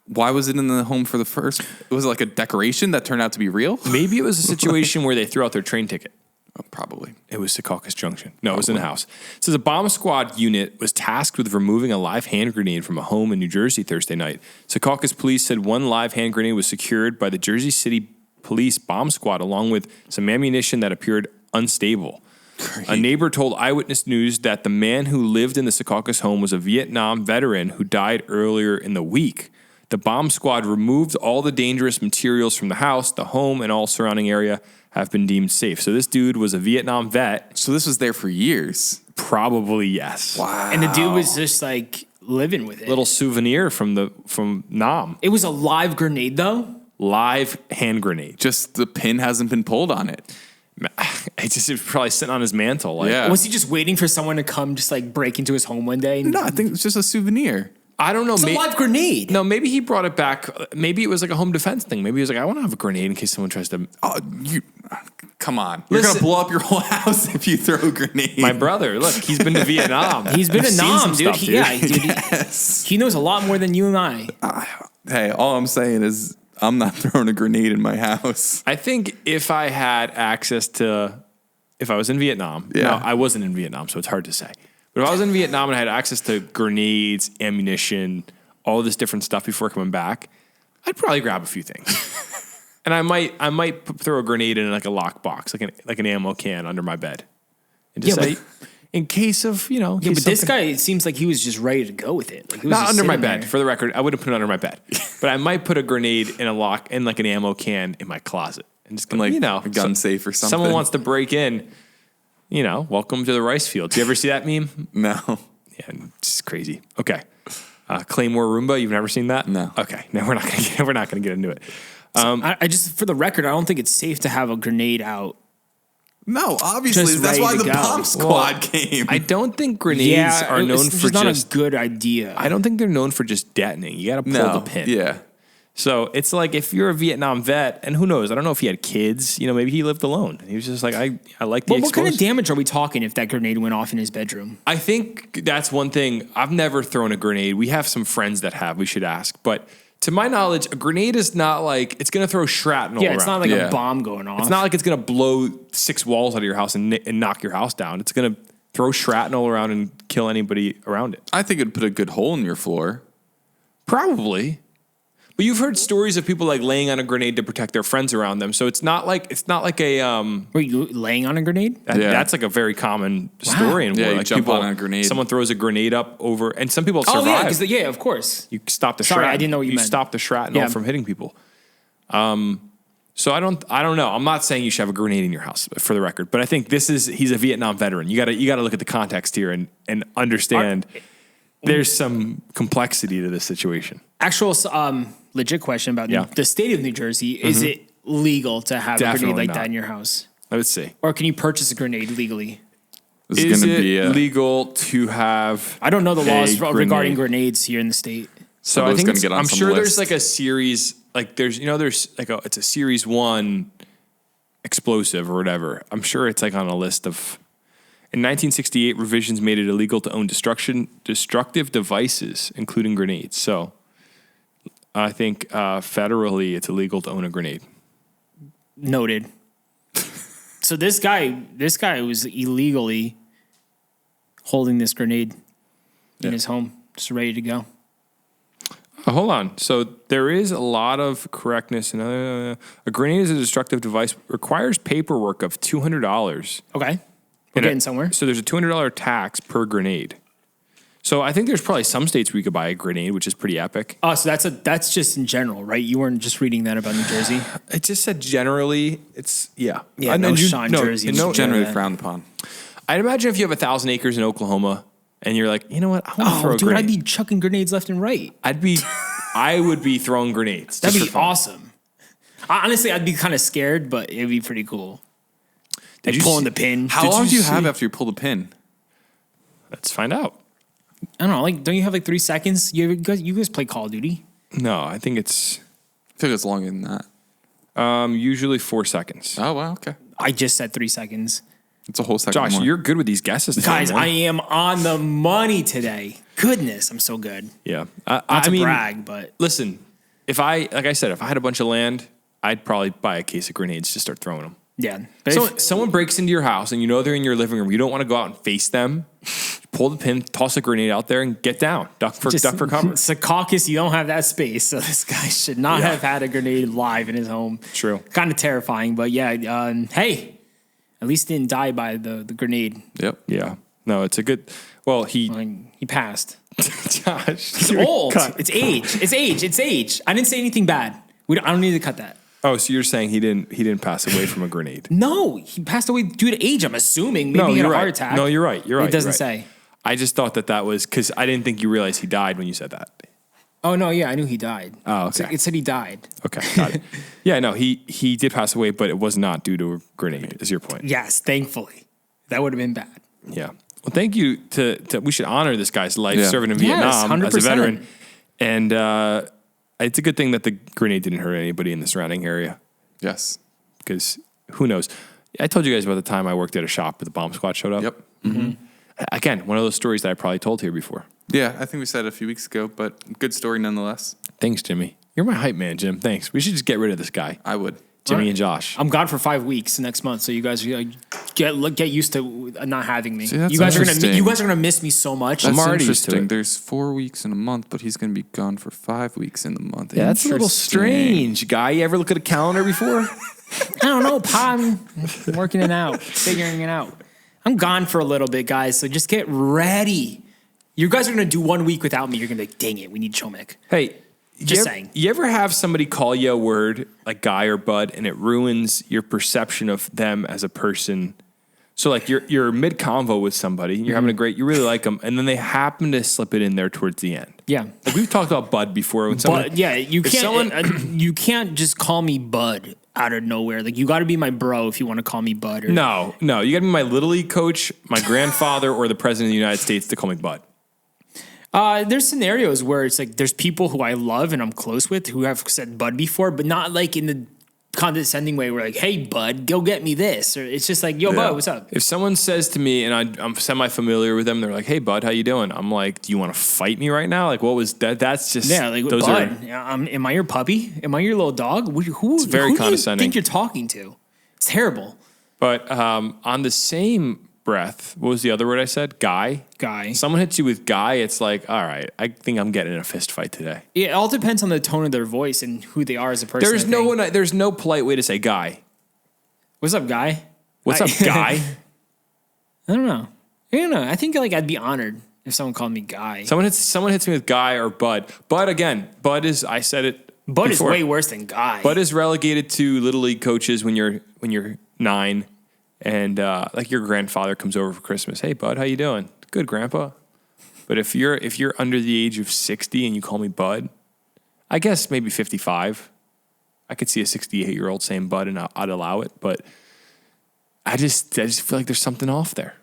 Why was it in the home for the first? Was it like a decoration that turned out to be real? Maybe it was a situation where they threw out their train ticket. Oh, probably. It was Secaucus Junction. No, It was in the house. It says a bomb squad unit was tasked with removing a live hand grenade from a home in New Jersey Thursday night. Secaucus police said one live hand grenade was secured by the Jersey City Police bomb squad along with some ammunition that appeared unstable. Great. A neighbor told Eyewitness News that the man who lived in the Secaucus home was a Vietnam veteran who died earlier in the week. The bomb squad removed all the dangerous materials from the house. The home and all surrounding area have been deemed safe. So this dude was a Vietnam vet. So this was there for years. Probably, yes. Wow. And the dude was just like living with it. Little souvenir from Nam. It was a live grenade though. Live hand grenade. Just the pin hasn't been pulled on it. It was probably sitting on his mantle. Like, Yeah. Was he just waiting for someone to come just like break into his home one day? No, I think it's just a souvenir. I don't know. It's a live grenade. No, maybe he brought it back. Maybe it was like a home defense thing. Maybe he was like, I want to have a grenade in case someone tries to. Oh, come on. You're going to blow up your whole house if you throw a grenade. My brother, look, he's been to Vietnam. He's been You've to seen Nam, some dude. stuff, dude. Yeah, dude. Yes. He knows a lot more than you and I. Hey, all I'm saying is I'm not throwing a grenade in my house. I think if I had access to, if I was in Vietnam, Yeah. no, I wasn't in Vietnam, so it's hard to say. But if I was in Vietnam and I had access to grenades, ammunition, all this different stuff before coming back, I'd probably grab a few things. And I might throw a grenade in like a lockbox, like an ammo can under my bed, and just say, in case of Yeah, but this guy, it seems like he was just ready to go with it. Like, he was not just under my sitting bed. there. For the record, I wouldn't put it under my bed, but I might put a grenade in like an ammo can in my closet, and just go, Like a gun safe or something. Someone wants to break in, welcome to the rice fields. You ever see that meme? No. Yeah, it's crazy. Okay, Claymore Roomba. You've never seen that? No. Okay, no, we're not gonna get into it. I just, for the record, I don't think it's safe to have a grenade out. No, obviously. Just That's why ready the to go. bomb squad came. I don't think grenades are known it's for not just. a good idea. I don't think they're known for just detonating. You got to pull no. the pin. Yeah. So it's like if you're a Vietnam vet, and who knows? I don't know if he had kids. Maybe he lived alone. He was just like, I like the. Well, what kind of exposed- damage are we talking if that grenade went off in his bedroom? I think that's one thing. I've never thrown a grenade. We have some friends that have. We should ask. But to my knowledge, a grenade is not like it's going to throw shrapnel Yeah, around. it's not like Yeah. a bomb going off. It's not like it's going to blow 6 walls out of your house and knock your house down. It's going to throw shrapnel around and kill anybody around it. I think it'd put a good hole in your floor. Probably. But you've heard stories of people like laying on a grenade to protect their friends around them. So it's not like a Were you laying on a grenade? Yeah. that's like a very common story in Yeah, war. you Like jump on a grenade. Someone throws a grenade up over, and some people survive. Oh, yeah, of course. You stop the Sorry, shrapnel. I didn't know what you meant. stop the shrapnel Yeah. from hitting people. So I don't know. I'm not saying you should have a grenade in your house, for the record. But I think he's a Vietnam veteran. You gotta look at the context here and understand there's some complexity to this situation. Actual legit question about Yeah. the state of New Jersey. Is it legal to have a Definitely grenade like not. that in your house? I would say. Or can you purchase a grenade legally? This Is going to it be legal to have? I don't know the a laws regarding grenade? grenades here in the state. So I Somebody's think gonna get on I'm some sure list. there's like a series, like there's like it's a series 1 explosive or whatever. I'm sure it's like on a list of. In 1968, revisions made it illegal to own destructive devices, including grenades. So I think federally, it's illegal to own a grenade. Noted. So this guy was illegally holding this grenade in his home, just ready to go. Hold on. So there is a lot of correctness. A grenade is a destructive device, requires paperwork of $200. Okay. We're getting somewhere. So there's a $200 tax per grenade. So I think there's probably some states where you could buy a grenade, which is pretty epic. Oh, so that's just in general, right? You weren't just reading that about New Jersey. It just said generally, Yeah, And no then Sean Jersey. It's No, generally yeah. frowned upon. I'd imagine if you have 1,000 acres in Oklahoma and you're like, you know what, I want to throw Oh, a dude, grenade. I'd be chucking grenades left and right. I would be throwing grenades. That'd just be for fun. awesome. Honestly, I'd be kind of scared, but it'd be pretty cool. Did Like you pulling see- the pin. How long do you have after you pull the pin? Let's find out. I don't know. Like, don't you have like 3 seconds? You guys play Call of Duty? No, I think it's I think it's longer than that. usually 4 seconds. Oh, well, okay. I just said 3 seconds. It's a whole second Josh, more. you're good with these guesses. today, Guys, man. I am on the money today. Goodness, I'm so good. Yeah. Not to brag, but Listen, if I had a bunch of land, I'd probably buy a case of grenades to start throwing them. yeah. But So if- someone breaks into your house and you know they're in your living room. You don't want to go out and face them. Pull the pin, toss a grenade out there, and get down. Duck for cover. It's a caucus. You don't have that space, so this guy should not Yeah. have had a grenade live in his home. True. Kind of terrifying, but yeah. Hey, at least didn't die by the grenade. Yep. Yeah. No, it's a good. Well, He passed. Josh, He's old. It's age. I didn't say anything bad. I don't need to cut that. Oh, so you're saying he didn't pass away from a grenade? No, he passed away due to age. I'm assuming maybe he had a heart attack. No, you're right. It doesn't say. I just thought that was because I didn't think you realized he died when you said that. Oh no, yeah, I knew he died. Oh, okay. It said he died. Okay, got it. Yeah, no, he did pass away, but it was not due to a grenade. Is your point? Yes, thankfully. That would have been bad. Yeah. Well, thank you to we should honor this guy's life serving in Yes, Vietnam 100%. as a veteran, and it's a good thing that the grenade didn't hurt anybody in the surrounding area. Yes. Because who knows? I told you guys about the time I worked at a shop where the bomb squad showed up. Yep. Mm-hmm. Again, one of those stories that I probably told here before. Yeah, I think we said it a few weeks ago, but good story nonetheless. Thanks, Jimmy. You're my hype man, Jim. Thanks. We should just get rid of this guy. I would. Jimmy and Josh. I'm gone for 5 weeks next month, so you guys get used to not having me. See, that's you guys interesting. are gonna miss me so much. That's I'm already used to interesting. it. There's 4 weeks in a month, but he's going to be gone for 5 weeks in the month. Yeah, that's a little Interesting. strange, guy. You ever look at a calendar before? I don't know, Pa. I'm working it out, figuring it out. I'm gone for a little bit, guys, so just get ready. You guys are gonna do 1 week without me. You're gonna be like, dang it, we need Chomek. Hey, Just saying. You ever have somebody call you a word like guy or bud, and it ruins your perception of them as a person? So like you're mid convo with somebody, you're having a great, you really like them, and then they happen to slip it in there towards the end. Yeah. Like we've talked about bud before. When someone, But yeah, you if can't. You can't just call me Bud out of nowhere. Like you got to be my bro if you want to call me Bud. Or, No, you got to be my little league coach, my grandfather, or the president of the United States to call me bud. There's scenarios where it's like there's people who I love and I'm close with who have said Bud before, but not like in the condescending way where like, hey Bud, go get me this, or it's just like, yo Bud, what's up? If someone says to me and I'm semi-familiar with them, they're like, hey bud, how you doing? I'm like, do you want to fight me right now? Like, what was that? That's just, Yeah, like those Bud. are, Am I your puppy? Am I your little dog? Who? very who condescending. Do you think you're talking to? It's terrible. but on the same breath, what was the other word I said? Guy. Someone hits you with guy, it's like, all right, I think I'm getting in a fist fight today. It all depends on the tone of their voice and who they are as a person. There's no polite way to say guy. What's up, guy? What's up, guy? I don't know. I think like I'd be honored if someone called me guy. Someone hits me with guy or bud. Bud again. Bud is, I said it. Bud before. is way worse than guy. Bud is relegated to little league coaches when you're 9, and like your grandfather comes over for Christmas. Hey, bud, how you doing? Good, grandpa. But if you're under the age of 60 and you call me bud, I guess maybe 55. I could see a 68-year-old saying bud and I'd allow it, but I just feel like there's something off there.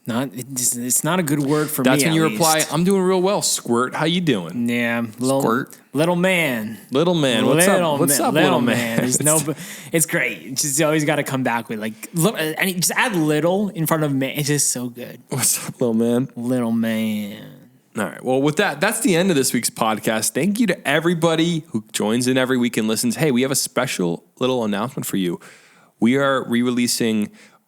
It's not a good word for That's me. when you at reply, least. I'm doing real well, squirt. How you doing? Yeah, Squirt. little man. Little man, what's up? What's up, little man? It's great. It's just you always got to come back with like, and just add little in front of man. It's just so good. What's up, little man? Little man. All right. Well, with that, that's the end of this week's podcast. Thank you to everybody who joins in every week and listens. Hey, we have a special little announcement for you. We are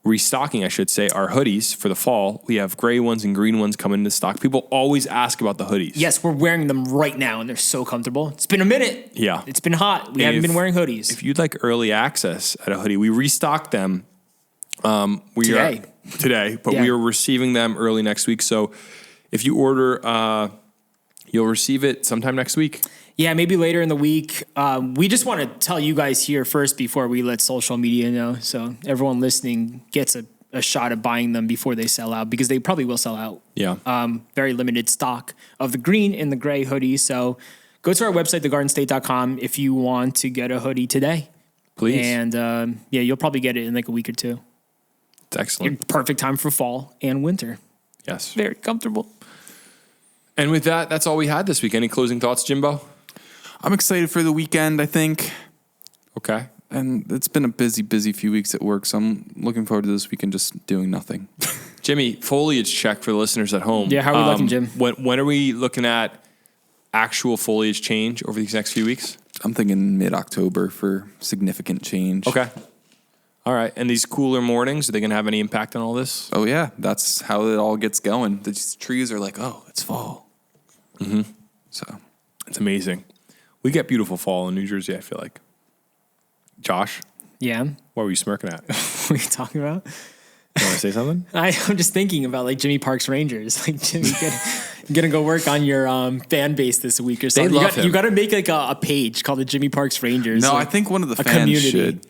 restocking, I should say, our hoodies for the fall. We have gray ones and green ones coming into stock. People always ask about the hoodies. Yes, we're wearing them right now, and they're so comfortable. It's been a minute. Yeah. It's been hot. We haven't been wearing hoodies. If you'd like early access at a hoodie, we restocked them. Today, but we are receiving them early next week. So if you order, you'll receive it sometime next week. Yeah, maybe later in the week. We just want to tell you guys here first before we let social media know. So everyone listening gets a shot at buying them before they sell out, because they probably will sell out. Yeah. Very limited stock of the green and the gray hoodies. So go to our website, thegardenstate.com, if you want to get a hoodie today. Please. And you'll probably get it in like a week or two. It's excellent. Perfect time for fall and winter. Yes. Very comfortable. And with that, that's all we had this week. Any closing thoughts, Jimbo? I'm excited for the weekend, I think. Okay. And it's been a busy few weeks at work, so I'm looking forward to this weekend just doing nothing. Jimmy, foliage check for the listeners at home. Yeah, how are we looking, Jim? When are we looking at actual foliage change over these next few weeks? I'm thinking mid-October for significant change. Okay. All right. And these cooler mornings, are they going to have any impact on all this? Oh, yeah. That's how it all gets going. The trees are like, oh, it's fall. Mm-hmm. So it's amazing. We get beautiful fall in New Jersey, I feel like. Josh? Yeah? What were you smirking at? What are you talking about? You want to say something? I'm just thinking about like Jimmy Park's Rangers. Like Jimmy, you're gonna go work on your fan base this week or something. love him. You got to make like a page called the Jimmy Park's Rangers. No, like, I think one of the a fans community. should.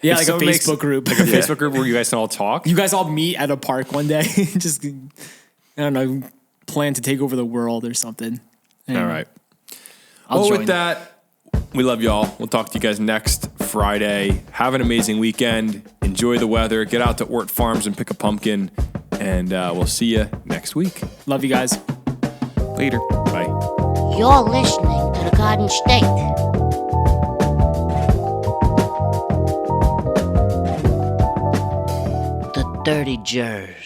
Yeah, If like a someone makes- Facebook group. Like a Facebook group where you guys can all talk. You guys all meet at a park one day. Just, I don't know, plan to take over the world or something. And All right. I'll Well, join. with that, we love y'all. We'll talk to you guys next Friday. Have an amazing weekend. Enjoy the weather. Get out to Ort Farms and pick a pumpkin. And we'll see you next week. Love you guys. Later. Bye. You're listening to the Garden State. The Dirty Jers.